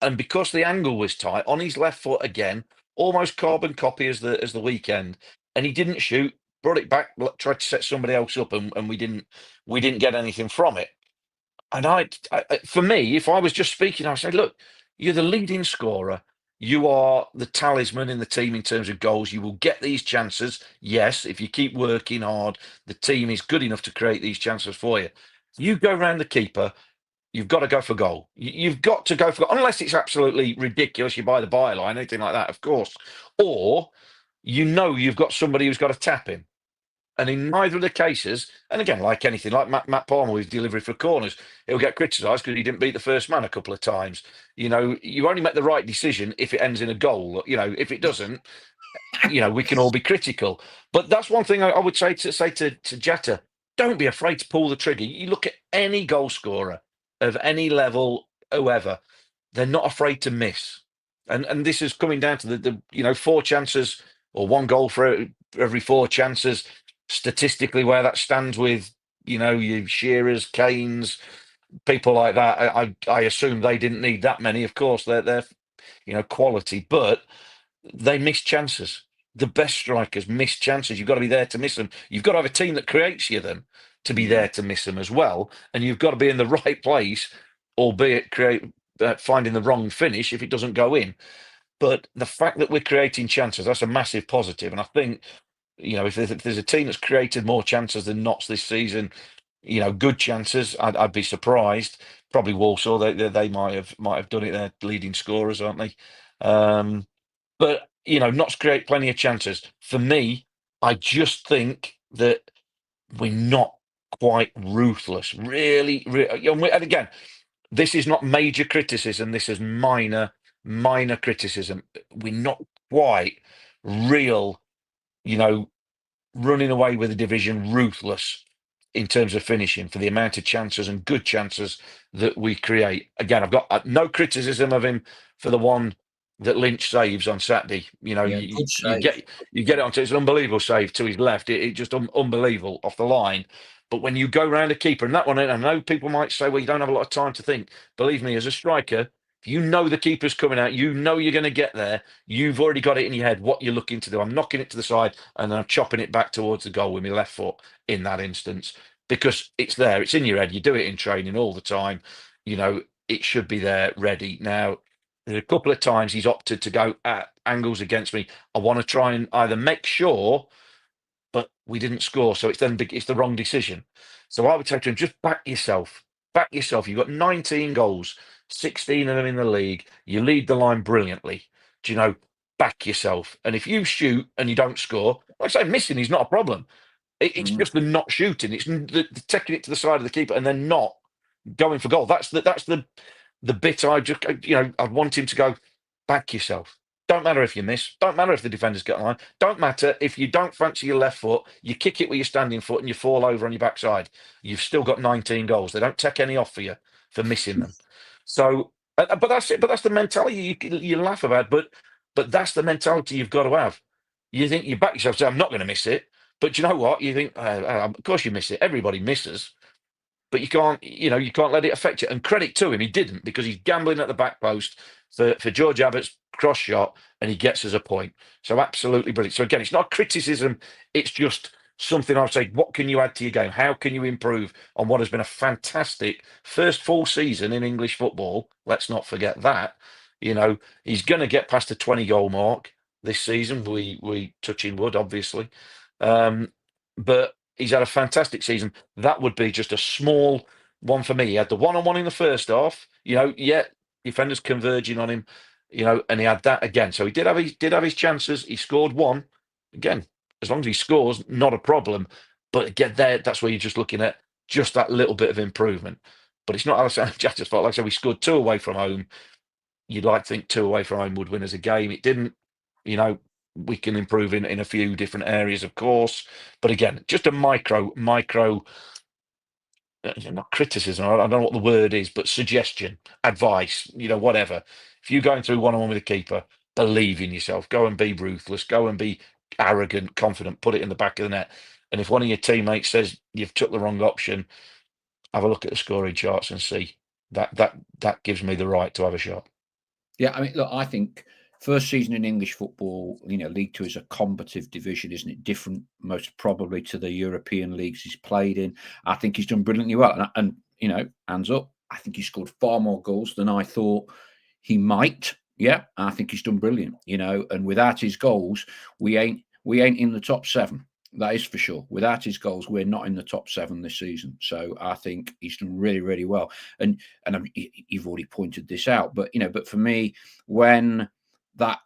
and because the angle was tight on his left foot again, almost carbon copy as the weekend, and he didn't shoot, brought it back, tried to set somebody else up, and we didn't get anything from it. And for me, if I was just speaking, I'd say, look, you're the leading scorer. You are the talisman in the team in terms of goals. You will get these chances. Yes, if you keep working hard, the team is good enough to create these chances for you. You go around the keeper, you've got to go for goal. You've got to go for goal, unless it's absolutely ridiculous. You buy the byline, anything like that, of course. Or you've got somebody who's got a tap in. And in neither of the cases, and again, like anything, like Matt Palmer with delivery for corners, he'll get criticised because he didn't beat the first man a couple of times. You only make the right decision if it ends in a goal. If it doesn't, we can all be critical. But that's one thing I would say to Jatta: don't be afraid to pull the trigger. You look at any goal scorer of any level, whoever, they're not afraid to miss. And this is coming down to the 4 chances or 1 goal for every 4 chances. Statistically, where that stands with your Shearers, Kanes, people like that, I assume they didn't need that many. Of course, they're quality, but they miss chances. The best strikers miss chances. You've got to be there to miss them. You've got to have a team that creates you them to be there to miss them as well, and you've got to be in the right place, albeit finding the wrong finish if it doesn't go in. But the fact that we're creating chances, that's a massive positive. And I think, if there's a team that's created more chances than Notts this season, good chances, I'd be surprised. Probably Walsall, they might have done it. They're leading scorers, aren't they? But Notts create plenty of chances. For me, I just think that we're not quite ruthless. Really, and again, this is not major criticism. This is minor criticism. We're not quite real, running away with the division, ruthless in terms of finishing for the amount of chances and good chances that we create. Again, I've got no criticism of him for the one that Lynch saves on Saturday. Good You save. get it onto, it's an unbelievable save to his left. It just unbelievable off the line. But when you go round a keeper, and that one, I know people might say, well, you don't have a lot of time to think. Believe me, as a striker, if you know the keeper's coming out, you know you're going to get there. You've already got it in your head what you're looking to do. I'm knocking it to the side and then I'm chopping it back towards the goal with my left foot in that instance, because it's there. It's in your head. You do it in training all the time. It should be there ready. Now, there's a couple of times he's opted to go at angles against me. I want to try and either make sure, but we didn't score, so it's the wrong decision. So I would say to him, just back yourself. Back yourself. You've got 19 goals, 16 of them in the league. You lead the line brilliantly. Do you know? Back yourself. And if you shoot and you don't score, like I say, missing is not a problem. It's just the not shooting. It's the taking it to the side of the keeper and then not going for goal. That's the bit I'd want him to go. Back yourself. Don't matter if you miss. Don't matter if the defenders get on line. Don't matter if you don't fancy your left foot. You kick it with your standing foot and you fall over on your backside. You've still got 19 goals. They don't take any off for you for missing them. So, but that's it. But that's the mentality you laugh about. But that's the mentality you've got to have. You think you back yourself. Say, I'm not going to miss it. But you know what? You think, of course you miss it. Everybody misses. But you can't let it affect you. And credit to him, he didn't, because he's gambling at the back post for George Abbott's cross shot, and he gets us a point. So absolutely brilliant. So again, it's not criticism. It's just something I would say, what can you add to your game? How can you improve on what has been a fantastic first full season in English football? Let's not forget that. He's going to get past the 20-goal mark this season. We touching wood, obviously. But he's had a fantastic season. That would be just a small one for me. He had the one-on-one in the first half, defenders converging on him, and he had that again. So he did have his chances. He scored one. Again, as long as he scores, not a problem. But again, that's where you're just looking at just that little bit of improvement. But it's not Alessandro Jatta's fault. Like I said, we scored 2 away from home. You'd like to think 2 away from home would win us a game. It didn't. We can improve in a few different areas, of course. But again, just a micro, not criticism, I don't know what the word is, but suggestion, advice, whatever. If you're going through one-on-one with a keeper, believe in yourself. Go and be ruthless. Go and be arrogant, confident. Put it in the back of the net. And if one of your teammates says you've took the wrong option, have a look at the scoring charts and see. That gives me the right to have a shot. Yeah, I mean, look, I think first season in English football, League Two is a combative division, isn't it? Different, most probably, to the European leagues he's played in. I think he's done brilliantly well, and hands up, I think he scored far more goals than I thought he might. Yeah, I think he's done brilliant. And without his goals, we ain't in the top 7. That is for sure. Without his goals, we're not in the top 7 this season. So I think he's done really, really well. And you've already pointed this out, but for me, when that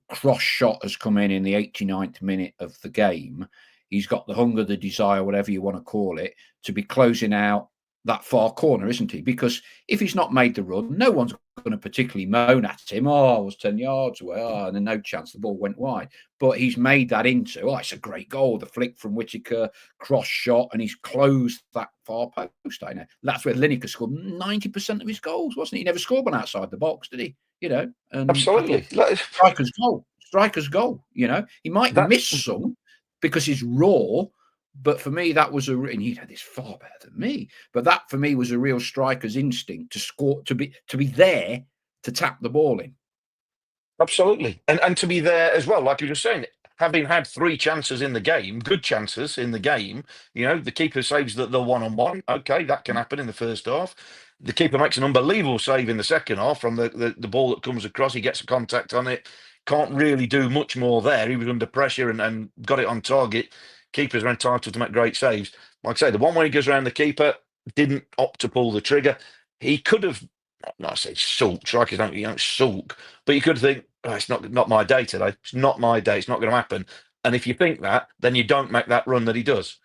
cross shot has come in the 89th minute of the game, he's got the hunger, the desire, whatever you want to call it, to be closing out that far corner, isn't he? Because if he's not made the run, no one's going to particularly moan at him. Oh, I was 10 yards away. Oh, and then no chance, the ball went wide. But he's made that into, it's a great goal. The flick from Whittaker, cross shot, and he's closed that far post. I know that's where Lineker scored 90% of his goals, wasn't he? He never scored one outside the box, did he? And Absolutely. Striker's goal. He might miss some because he's raw, but for me, that was and you know this far better than me. But that for me was a real striker's instinct to score, to be there to tap the ball in. Absolutely. And to be there as well, like you were just saying, having had three chances in the game, good chances in the game, the keeper saves the one-on-one. Okay, that can happen in the first half. The keeper makes an unbelievable save in the second half from the ball that comes across. He gets a contact on it. Can't really do much more there. He was under pressure and got it on target. Keepers are entitled to make great saves. Like I say, the one where he goes around the keeper, didn't opt to pull the trigger. He could have, not I say sulk, strikers don't, you don't sulk, but you could think, oh, it's not my day today. It's not my day. It's not going to happen. And if you think that, then you don't make that run that he does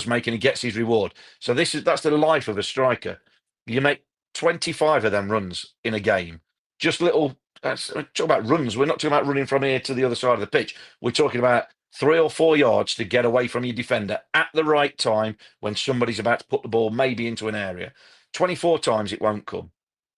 make, and he gets his reward. So that's the life of a striker. You make 25 of them runs in a game. Just little. We're talking about runs. We're not talking about running from here to the other side of the pitch. We're talking about 3 or 4 yards to get away from your defender at the right time when somebody's about to put the ball maybe into an area. 24 times it won't come.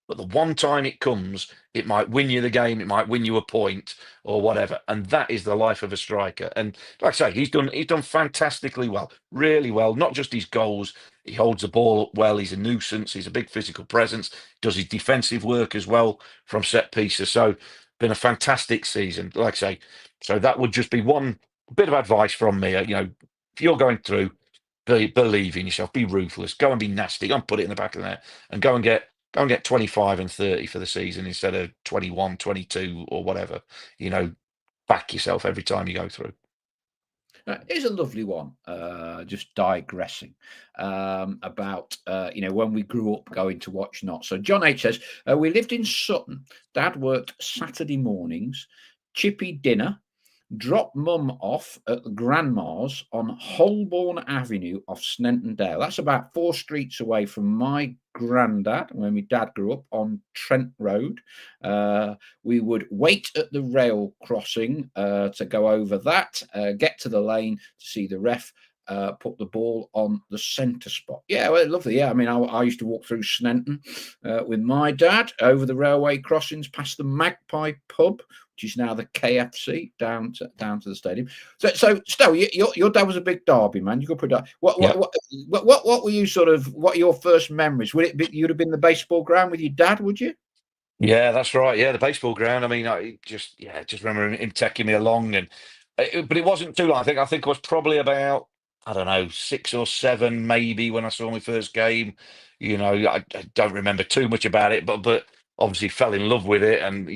But the one time it comes, it might win you the game, it might win you a point or whatever. And that is the life of a striker. And like I say, he's done fantastically well, really well. Not just his goals, he holds the ball up well, he's a nuisance, he's a big physical presence, does his defensive work as well from set pieces. So been a fantastic season, like I say. So that would just be one bit of advice from me. If you're going through, believe in yourself, be ruthless, go and be nasty, go and put it in the back of the net, and go and get 25 and 30 for the season instead of 21, 22 or whatever. Back yourself every time you go through. Here's a lovely one, just digressing about, when we grew up going to watch Not. So John H says, we lived in Sutton. Dad worked Saturday mornings, chippy dinner, drop mum off at the grandma's on Holborn Avenue off Snenton Dale. That's about 4 streets away from my granddad, when my dad grew up on Trent Road. We would wait at the rail crossing to go over that, get to the lane to see the ref put the ball on the centre spot. Yeah, well, lovely. Yeah, I mean, I used to walk through Snenton with my dad over the railway crossings past the Magpie pub, which is now the KFC, down to the stadium. So Stowe, your dad was a big Derby man. You could put that. What were you what are your first memories? Would it be, you'd have been the baseball ground with your dad? Would you? Yeah, that's right. Yeah, the baseball ground. I mean, I just remember him taking me along, but it wasn't too long. I think it was probably about, I don't know, 6 or 7 maybe when I saw my first game. I don't remember too much about it, but obviously fell in love with it, and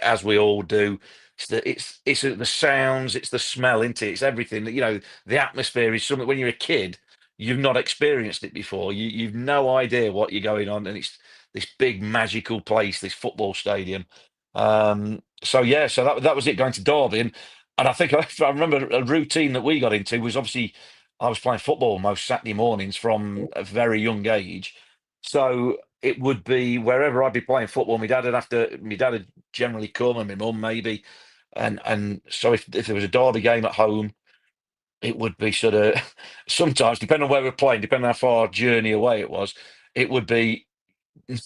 as we all do. It's the sounds, it's the smell, isn't it? It's everything. The atmosphere is something. When you're a kid, you've not experienced it before. You've no idea what you're going on, and it's this big magical place, this football stadium. So that was it, going to Derby, and I think I remember a routine that we got into was, obviously I was playing football most Saturday mornings from a very young age, so it would be wherever I'd be playing football. My dad would generally come, and my mum maybe, and so if there was a Derby game at home, it would be sort of sometimes, depending on where we're playing, depending on how far journey away it was, it would be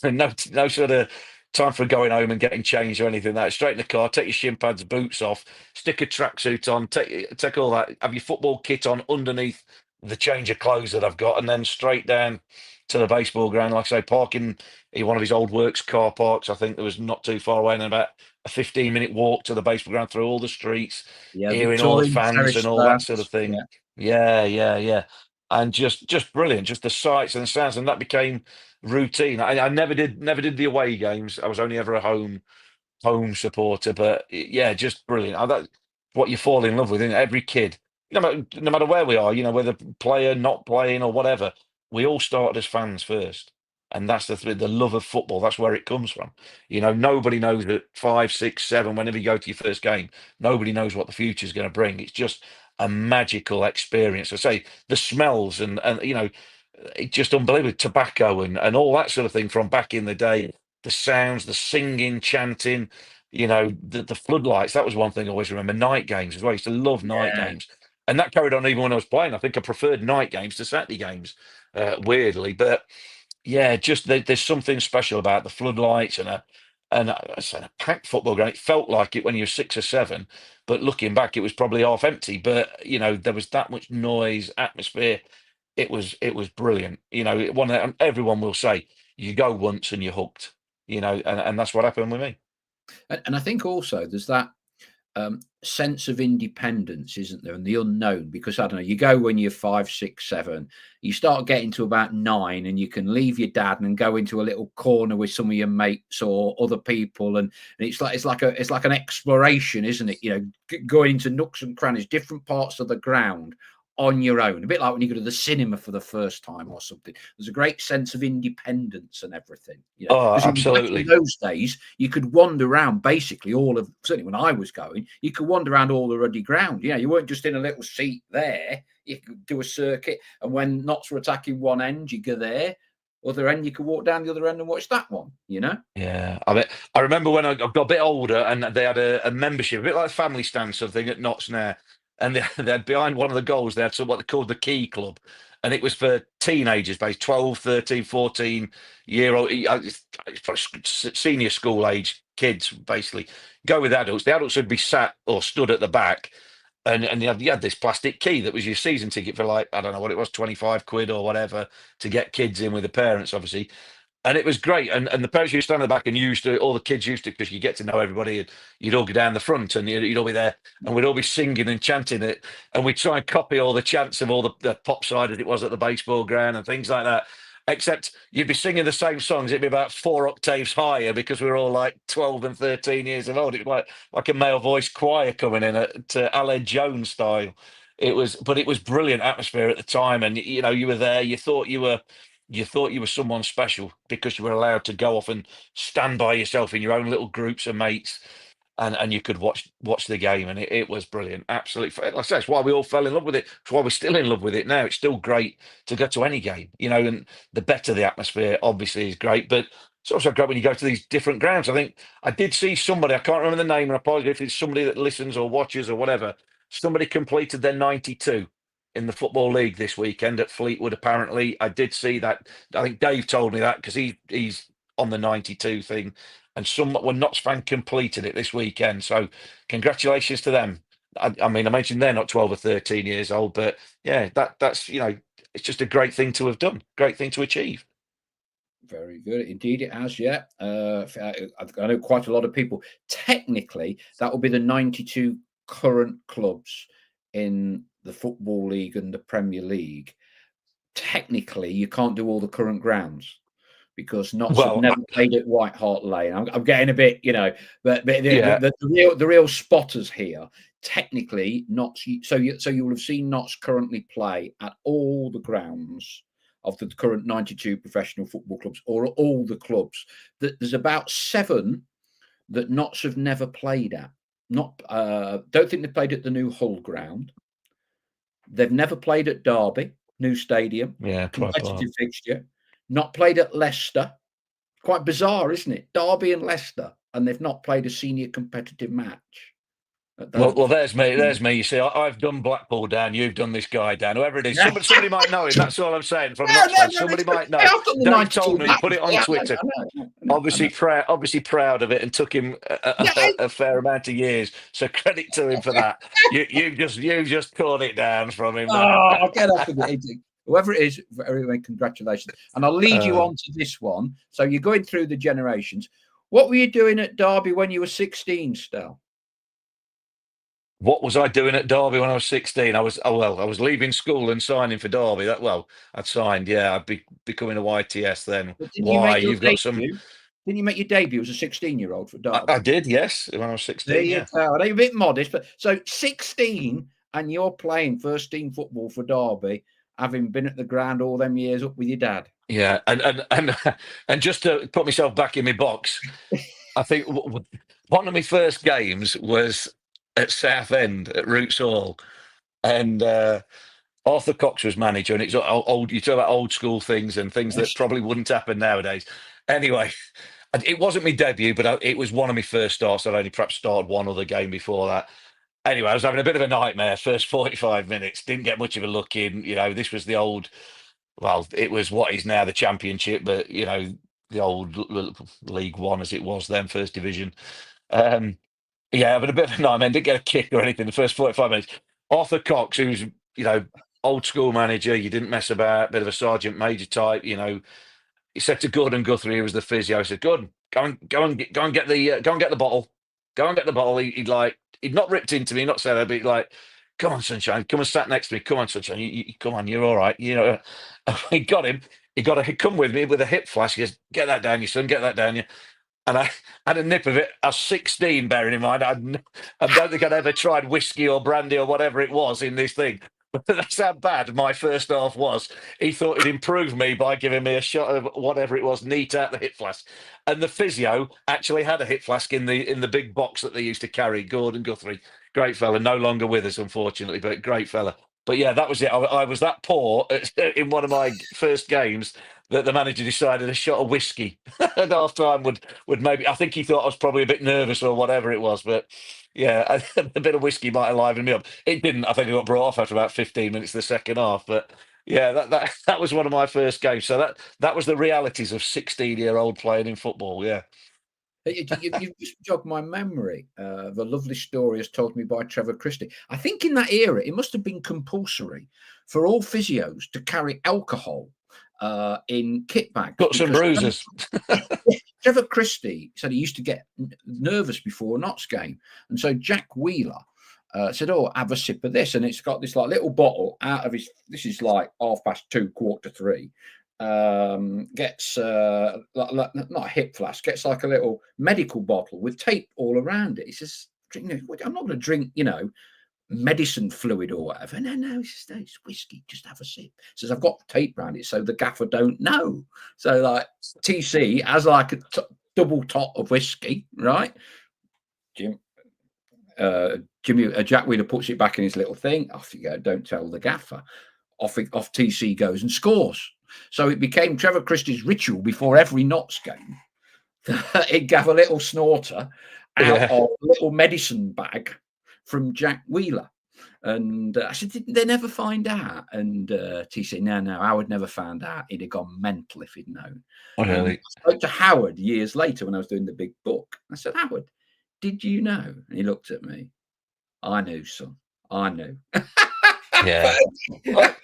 no sort of time for going home and getting changed or anything like that. Straight in the car, take your shin pads, boots off, stick a tracksuit on, take all that, have your football kit on underneath the change of clothes that I've got, and then straight down to the baseball ground. Like I say, parking in one of his old works car parks. I think there was not too far away, and about a 15-minute walk to the baseball ground through all the streets, Yeah, hearing all the Victorian fans terrace and all that sort of stands. thing. Yeah. Yeah. And just brilliant, just the sights and the sounds, and that became routine. I never did the away games. I was only ever a home supporter, but yeah, just brilliant. That's what you fall in love with, isn't it? Every kid, no matter where we are, whether player, not playing, or whatever, we all started as fans first, and that's the love of football. That's where it comes from. Nobody knows at 5, 6, 7, whenever you go to your first game, nobody knows what the future is going to bring. It's just a magical experience. I say the smells and it's just unbelievable. Tobacco and all that sort of thing from back in the day. The sounds, the singing, chanting, the floodlights. That was one thing I always remember. Night games as well. I used to love night Yeah. games. And that carried on even when I was playing. I think I preferred night games to Saturday games, weirdly. But yeah, just there's something special about the floodlights and And I said, a packed football ground. It felt like it when you were 6 or 7, but looking back, it was probably half empty. But there was that much noise, atmosphere. It was brilliant. Everyone will say you go once and you're hooked. And that's what happened with me. And I think also there's that sense of independence, isn't there? And the unknown, because I don't know, you go when you're 5, 6, 7, you start getting to about 9, and you can leave your dad and go into a little corner with some of your mates or other people, and it's like an exploration, isn't it? Going into nooks and crannies, different parts of the ground on your own, a bit like when you go to the cinema for the first time or something. There's a great sense of independence and everything, Oh, because back in absolutely. those days you could wander around basically certainly when I was going, you could wander around all the ruddy ground. You weren't just in a little seat there. You could do a circuit, and when Notts were attacking one end, you go there, other end, you could walk down the other end and watch that one. Yeah, I remember when I got a bit older, and they had a membership, a bit like a family stand sort of thing at Notts now. And they had behind one of the goals, they had what they called the Key Club. And it was for teenagers, based 12, 13, 14-year-old, senior school age kids, basically. Go with adults. The adults would be sat or stood at the back. And you had this plastic key that was your season ticket for, like, I don't know what it was, 25 quid or whatever, to get kids in with the parents, obviously. And it was great. And the parents used to stand in the back and all the kids used to, because you get to know everybody, and you'd all go down the front, and you'd all be there, and we'd all be singing and chanting it. And we'd try and copy all the chants of all the pop side as it was at the baseball ground and things like that. Except you'd be singing the same songs. It'd be about 4 octaves higher, because we were all like 12 and 13 years old. It was like a male voice choir coming in to Aled Jones style. But it was brilliant atmosphere at the time. And, you were there, you thought you were someone special, because you were allowed to go off and stand by yourself in your own little groups of mates, and you could watch the game, and it was brilliant. Absolutely, like I say, it's why we all fell in love with it. It's why we're still in love with it now. It's still great to go to any game, and the better the atmosphere, obviously, is great, but it's also great when you go to these different grounds. I think I did see somebody, I can't remember the name, and I apologize if it's somebody that listens or watches or whatever. Somebody completed their 92 in the Football League this weekend at Fleetwood. Apparently, I did see that. I think Dave told me that, because he's on the 92 thing, and someone Notts fan completed it this weekend. So congratulations to them. I mean, I mentioned they're not 12 or 13 years old, but yeah, that's it's just a great thing to have done, great thing to achieve. Very good. Indeed, it has, yeah. I know quite a lot of people. Technically, that will be the 92 current clubs in the Football League and the Premier League. Technically, you can't do all the current grounds, because Notts have Well, never played at White Hart Lane. I'm getting a bit, but yeah, the real spotters here. Technically, Notts. So you will have seen Notts currently play at all the grounds of the current 92 professional football clubs, or all the clubs. There's about 7 that Notts have never played at. Not, don't think they played at the new Hull ground. They've never played at Derby, new stadium, yeah, Pride Park. competitive fixture. Not played at Leicester. Quite bizarre, isn't it? Derby and Leicester, and they've not played a senior competitive match at Well, those. there's me. There's me. You see, I've done Blackpool, Dan. You've done this guy, Dan. Whoever it is, No, somebody might know him. That's all I'm saying. From a no, Notts fan, no, somebody it's good. might know. Hey, I've done the Dave 92 told me. He put matches. it on Yeah, Twitter. I know. Obviously proud of it, and took him Yeah, a fair amount of years. So credit to him for that. You've just caught it down from him. I'll get off with it. Whoever it is, anyway, congratulations. And I'll lead you Uh, on to this one. So you're going through the generations. What were you doing at Derby when you were 16, Stel? what was I doing at Derby when I was 16? I was leaving school and signing for Derby. I'd signed. Yeah, I'd be becoming a YTS then. But didn't you Why? make your You've got some. debut? Didn't you make your debut as a 16-year-old for I Derby? did, yes, when I was There 16. you Yeah. go. I know you're a bit modest, but so 16 and you're playing first team football for Derby, having been at the ground all them years up with your dad. Yeah, and and just to put myself back in my box, I think one of my first games was at Southend at Roots Hall, and Arthur Cox was manager, and it's old. You talk about old school things and things that Yes. probably wouldn't happen nowadays. Anyway, it wasn't my debut, but it was one of my first starts. I'd only perhaps started one other game before that. Anyway, I was having a bit of a nightmare. First 45 minutes, didn't get much of a look in. This was the old. Well, it was what is now the Championship, but the old League One as it was then, First Division. Yeah, having a bit of a nightmare. Didn't get a kick or anything the first 45 minutes. Arthur Cox, who's, old school manager, you didn't mess about, bit of a sergeant major type, he said to Gordon Guthrie, who was the physio, he said, Gordon, go and get the bottle. Go and get the bottle. He'd not ripped into me, not said that, but he'd like, come on, Sunshine, come and sat next to me. Come on, Sunshine, come on, you're all right. He got him. He got to come with me with a hip flash. He goes, get that down, you son, get that down, you. And I had a nip of it. I was 16, bearing in mind. I don't think I'd ever tried whiskey or brandy or whatever it was in this thing. But that's how bad my first half was. He thought he'd improve me by giving me a shot of whatever it was, neat out the hip flask. And the physio actually had a hip flask in the big box that they used to carry. Gordon Guthrie, great fella, no longer with us, unfortunately, but great fella. But yeah, that was it. I was that poor in one of my first games that the manager decided a shot of whiskey at half time would maybe. I think he thought I was probably a bit nervous or whatever it was, but yeah, a bit of whiskey might have livened me up. It didn't. I think I got brought off after about 15 minutes of the second half. But yeah, that was one of my first games. So that was the realities of 16-year-old playing in football. Yeah. You've just jogged my memory of a lovely story as told me by Trevor Christie. I think in that era, it must have been compulsory for all physios to carry alcohol in kit bags. Got some bruises. Trevor Christie said he used to get nervous before a Notts game. And so Jack Wheeler said, oh, have a sip of this. And it's got this like little bottle out of his, this is like 2:30, 2:45. Gets not a hip flask, gets like a little medical bottle with tape all around it. He says, I'm not going to drink, medicine fluid or whatever. No, he says, no, it's whiskey, just have a sip. He says, I've got the tape around it so the gaffer don't know. So like TC has like a double tot of whiskey, right? Jack Wheeler puts it back in his little thing. Off you go, don't tell the gaffer. Off TC goes and scores. So it became Trevor Christie's ritual before every Notts game. He'd have a little snorter out of a little medicine bag from Jack Wheeler. And I said, did they never find out? And T said, no, Howard never found out. He'd have gone mental if he'd known. Oh, really? I spoke to Howard years later when I was doing the big book. I said, Howard, did you know? And he looked at me. I knew, son. I knew. Yeah. Well,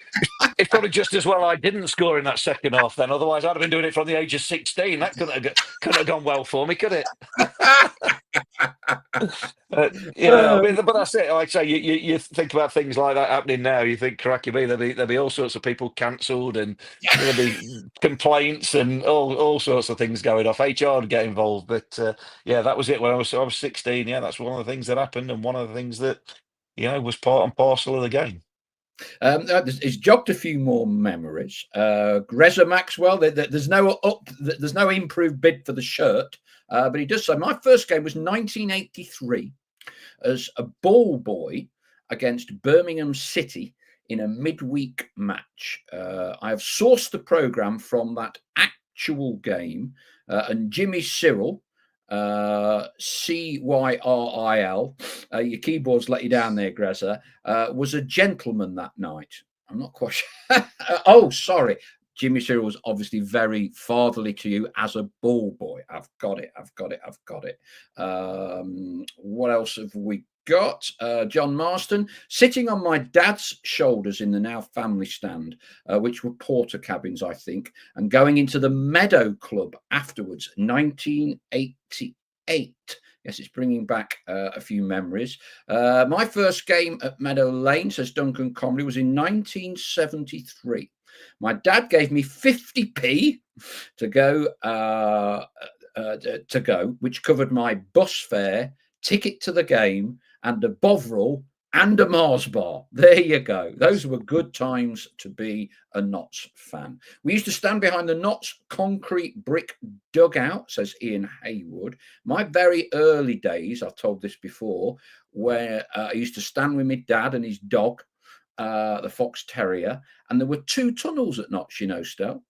it's probably just as well I didn't score in that second half then. Otherwise, I'd have been doing it from the age of 16. That couldn't have gone well for me, could it? But that's it. Like I say, you think about things like that happening now. You think, cracky me, there'll be all sorts of people cancelled, and there'll be complaints and all sorts of things going off. HR would get involved, but yeah, that was it when I was 16. Yeah, that's one of the things that happened, and one of the things that was part and parcel of the game. He's jogged a few more memories. Greza Maxwell, there's no improved bid for the shirt, but he does say, my first game was 1983 as a ball boy against Birmingham City in a midweek match. I have sourced the programme from that actual game, and Jimmy Cyril, Cyril, your keyboards let you down there, Greza, was a gentleman that night. I'm not quite sure. Oh, sorry. Jimmy Cyril was obviously very fatherly to you as a ball boy. I've got it. What else have we got? John Marston, sitting on my dad's shoulders in the now family stand, which were porter cabins, I think, and going into the Meadow Club afterwards, 1988. Yes, it's bringing back a few memories. My first game at Meadow Lane, says Duncan Comrie, was in 1973. My dad gave me 50p to go, which covered my bus fare, ticket to the game, and a Bovril and a Mars bar. There you go. Those were good times to be a Notts fan. We used to stand behind the Notts concrete brick dugout, says Ian Haywood. My very early days, I've told this before, where I used to stand with my dad and his dog, the Fox Terrier, and there were two tunnels at Notts, Stel,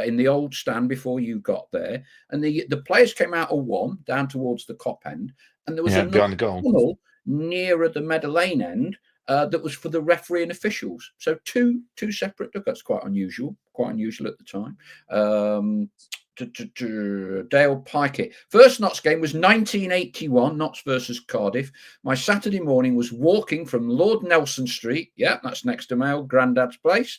in the old stand before you got there. And the players came out of one down towards the Cop end, and there was another tunnel nearer the Meadow Lane end that was for the referee and officials. So two separate dugouts, quite unusual at the time. Dale Pikett. First Notts game was 1981, Notts versus Cardiff. My Saturday morning was walking from Lord Nelson Street, yeah, that's next to my old granddad's place,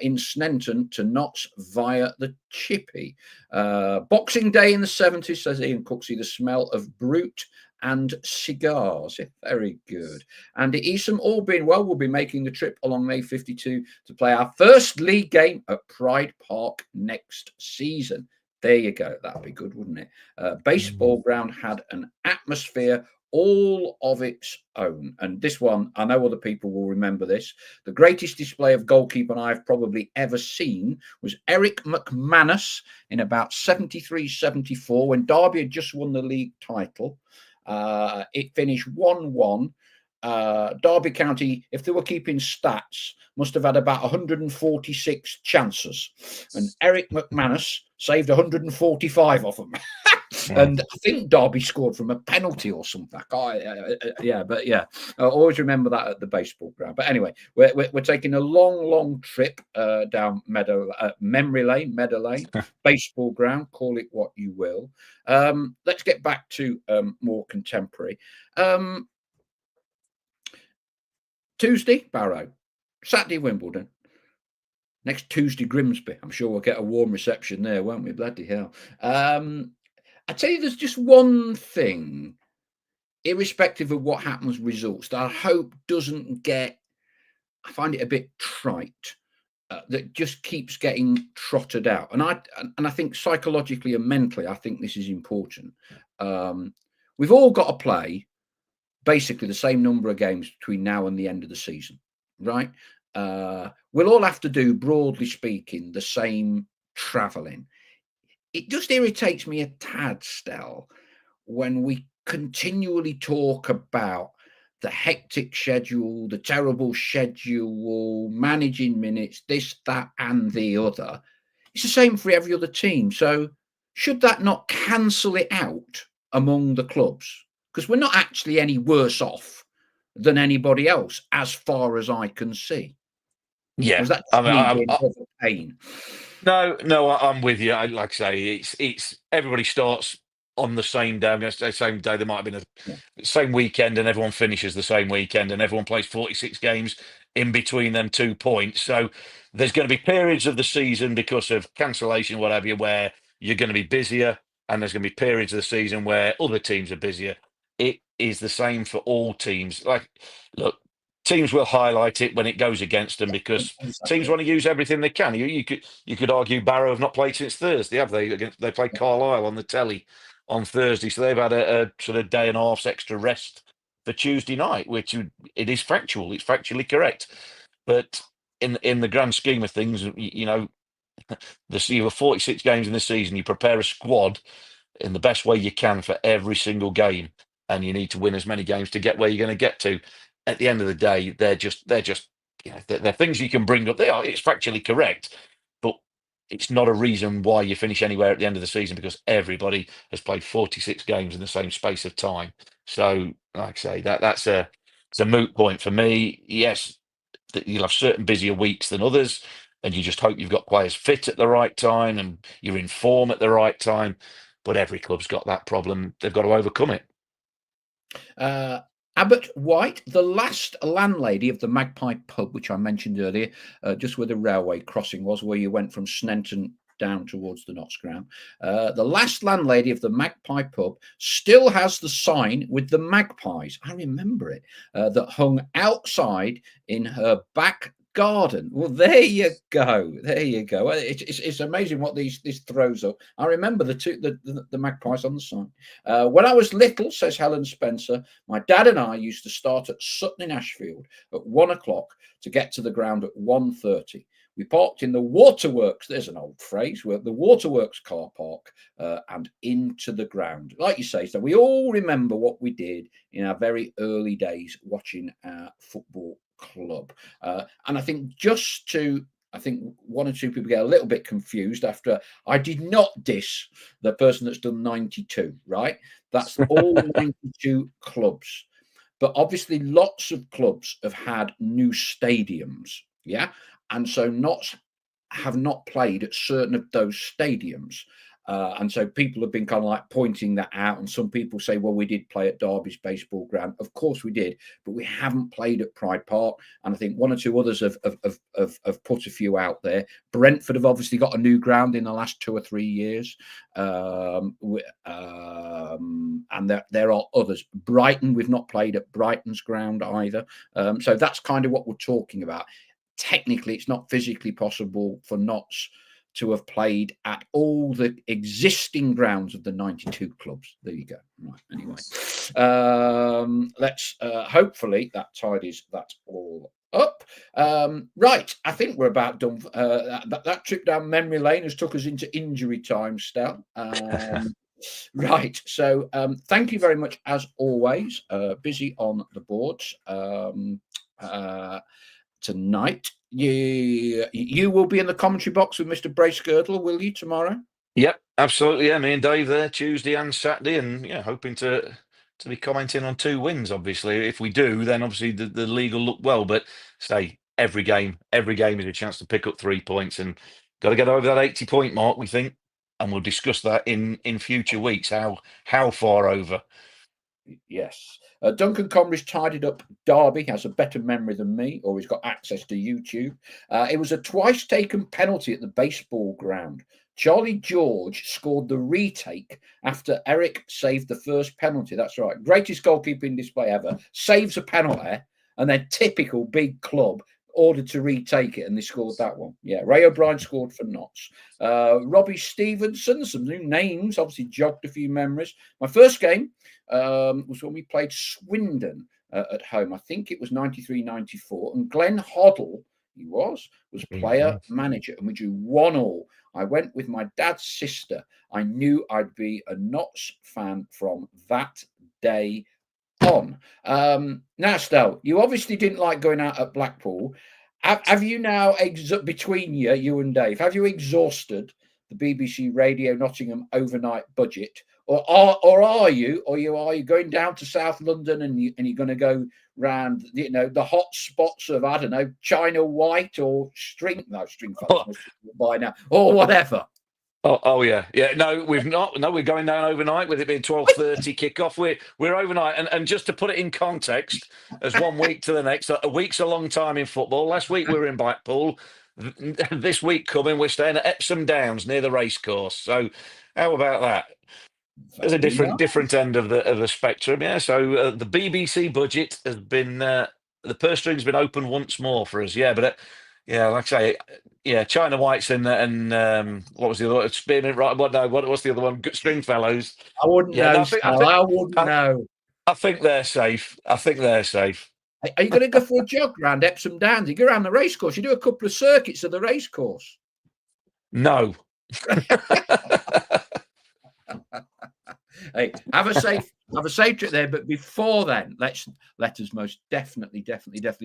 in Sneinton to Notts via the Chippy. Boxing Day in the 70s, says Ian Cooksey, the smell of brute and cigars. Yeah, very good. Andy Easom, all being well, we'll be making the trip along May 52 to play our first league game at Pride Park next season. There you go. That'd be good, wouldn't it? Baseball ground had an atmosphere all of its own. And this one, I know other people will remember this. The greatest display of goalkeeping I've probably ever seen was Eric McManus in about 73-74 when Derby had just won the league title. It finished 1-1. Derby County, if they were keeping stats, must have had about 146 chances. And Eric McManus saved 145 of them. And I think Derby scored from a penalty or something. I always remember that at the baseball ground. But anyway, we're taking a long trip down memory lane, Meadow Lane, baseball ground, call it what you will. Let's get back to more contemporary. Tuesday, Barrow. Saturday, Wimbledon. Next Tuesday, Grimsby. I'm sure we'll get a warm reception there, won't we? Bloody hell. I tell you, there's just one thing, irrespective of what happens results, that I hope doesn't get, I find it a bit trite, that just keeps getting trotted out. And I think psychologically and mentally, I think this is important. We've all got to play basically the same number of games between now and the end of the season, right? We'll all have to do, broadly speaking, the same travelling. It just irritates me a tad, Stell, when we continually talk about the hectic schedule, the terrible schedule, managing minutes, this, that, and the other. It's the same for every other team. So should that not cancel it out among the clubs? Because we're not actually any worse off than anybody else, as far as I can see. Yeah, Was that pain? No, I'm with you. Like I say, it's everybody starts on the same day. I'm going to say same day. There might have been a same weekend, and everyone finishes the same weekend, and everyone plays 46 games in between them 2 points. So there's going to be periods of the season because of cancellation, what have you, where you're going to be busier, and there's going to be periods of the season where other teams are busier. It is the same for all teams. Like, look, teams will highlight it when it goes against them because teams want to use everything they can. You could argue Barrow have not played since Thursday, have they? They played Carlisle on the telly on Thursday, so they've had a sort of day and a half's extra rest for Tuesday night, which it is factual. It's factually correct, but in the grand scheme of things, you know, you have 46 games in the season. You prepare a squad in the best way you can for every single game, and you need to win as many games to get where you're going to get to. At the end of the day, they're just you know, they're things you can bring up. It's factually correct, but it's not a reason why you finish anywhere at the end of the season because everybody has played 46 games in the same space of time. So, like I say, that's it's a moot point for me. Yes, that you'll have certain busier weeks than others, and you just hope you've got players fit at the right time and you're in form at the right time. But every club's got that problem. They've got to overcome it. Abbott White, the last landlady of the Magpie pub, which I mentioned earlier, just where the railway crossing was, where you went from Sneinton down towards the Notts ground. The last landlady of the Magpie pub still has the sign with the magpies. I remember it, that hung outside in her back garden. Well, there you go. There you go. It's amazing what this throws up. I remember the magpies on the sign. When I was little, says Helen Spencer, my dad and I used to start at Sutton in Ashfield at 1 o'clock to get to the ground at 1:30. We parked in the waterworks. There's an old phrase, the waterworks car park, and into the ground. Like you say, so we all remember what we did in our very early days watching our football club. And I think I think one or two people get a little bit confused after I did not diss the person that's done 92, right? That's all 92 clubs. But obviously lots of clubs have had new stadiums, yeah? And so Notts have not played at certain of those stadiums. And so people have been kind of like pointing that out. And some people say, well, we did play at Derby's baseball ground. Of course we did, but we haven't played at Pride Park. And I think one or two others have put a few out there. Brentford have obviously got a new ground in the last 2 or 3 years. And there are others. Brighton, we've not played at Brighton's ground either. So that's kind of what we're talking about. Technically, it's not physically possible for Notts to have played at all the existing grounds of the 92 clubs. There you go. Right. Anyway, let's hopefully that tidies that all up. Right. I think we're about done. That trip down memory lane has took us into injury time, Stel. Right. So thank you very much as always. Busy on the boards. Tonight, you will be in the commentary box with Mr. Bracegirdle, will you, tomorrow? Yep, absolutely. Yeah, me and Dave there Tuesday and Saturday, and hoping to be commenting on 2 wins. Obviously, if we do, then obviously the league will look well. But say every game is a chance to pick up 3 points, and got to get over that 80-point mark, we think, and we'll discuss that in future weeks. How far over? Yes. Duncan Comrie's tidied up Derby, has a better memory than me, or he's got access to YouTube. It was a twice taken penalty at the baseball ground. Charlie George scored the retake after Eric saved the first penalty. That's right. Greatest goalkeeping display ever. Saves a penalty, and then typical big club ordered to retake it, and they scored that one. Yeah, Ray O'Brien scored for Notts. Robbie Stevenson, some new names, obviously jogged a few memories. My first game was when we played Swindon at home. I think it was 93-94, and Glenn Hoddle, he was player manager, and we drew 1-1. I went with my dad's sister. I knew I'd be a Notts fan from that day on. Now, Stel, you obviously didn't like going out at Blackpool. Have you now, between you and Dave, have you exhausted the BBC Radio Nottingham overnight budget, or are you going down to South London and you're going to go round the hot spots of, I don't know, China White or String fellas by now, or whatever? Oh yeah. No, we've not. No, we're going down overnight with it being 12:30 kickoff. We're overnight, and just to put it in context, as 1 week to the next, a week's a long time in football. Last week we were in Blackpool. This week coming, we're staying at Epsom Downs near the racecourse. So, how about that? There's a different end of the spectrum. Yeah. So the BBC budget has been the purse string's been open once more for us. Yeah, but. Yeah, like I say, China Whites and what was the other one? Spearmint, right? What's the other one? Stringfellows. I wouldn't know. I wouldn't know. I think they're safe. Are you going to go for a jog around Epsom Downs? You go around the racecourse. You do a couple of circuits of the racecourse. No. Hey, have a safe trip there. But before then, let us most definitely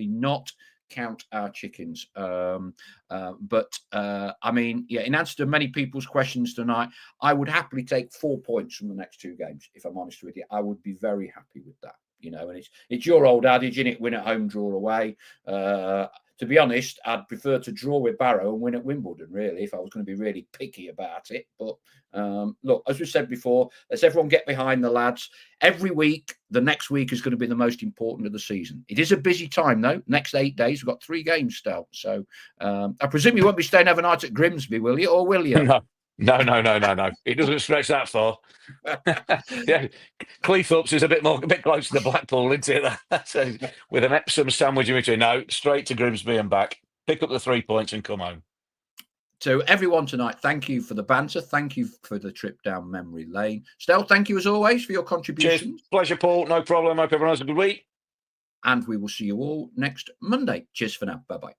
not count our chickens. But I mean, in answer to many people's questions tonight, I would happily take 4 points from the next 2 games. If I'm honest with you, I would be very happy with that. And it's your old adage, innit? Win at home, draw away. To be honest, I'd prefer to draw with Barrow and win at Wimbledon, really, if I was going to be really picky about it. But look, as we said before, let's everyone get behind the lads. Every week, the next week is going to be the most important of the season. It is a busy time, though. Next 8 days, we've got 3 games still. So I presume you won't be staying overnight at Grimsby, will you? Or will you? No. It doesn't stretch that far. Yeah, Cleethorpes is a bit closer to Blackpool, isn't it? So, with an Epsom sandwich in between. No, straight to Grimsby and back. Pick up the 3 points and come home. To everyone tonight, thank you for the banter. Thank you for the trip down memory lane. Stel, thank you as always for your contributions. Cheers. Pleasure, Paul. No problem. Hope everyone has a good week. And we will see you all next Monday. Cheers for now. Bye-bye.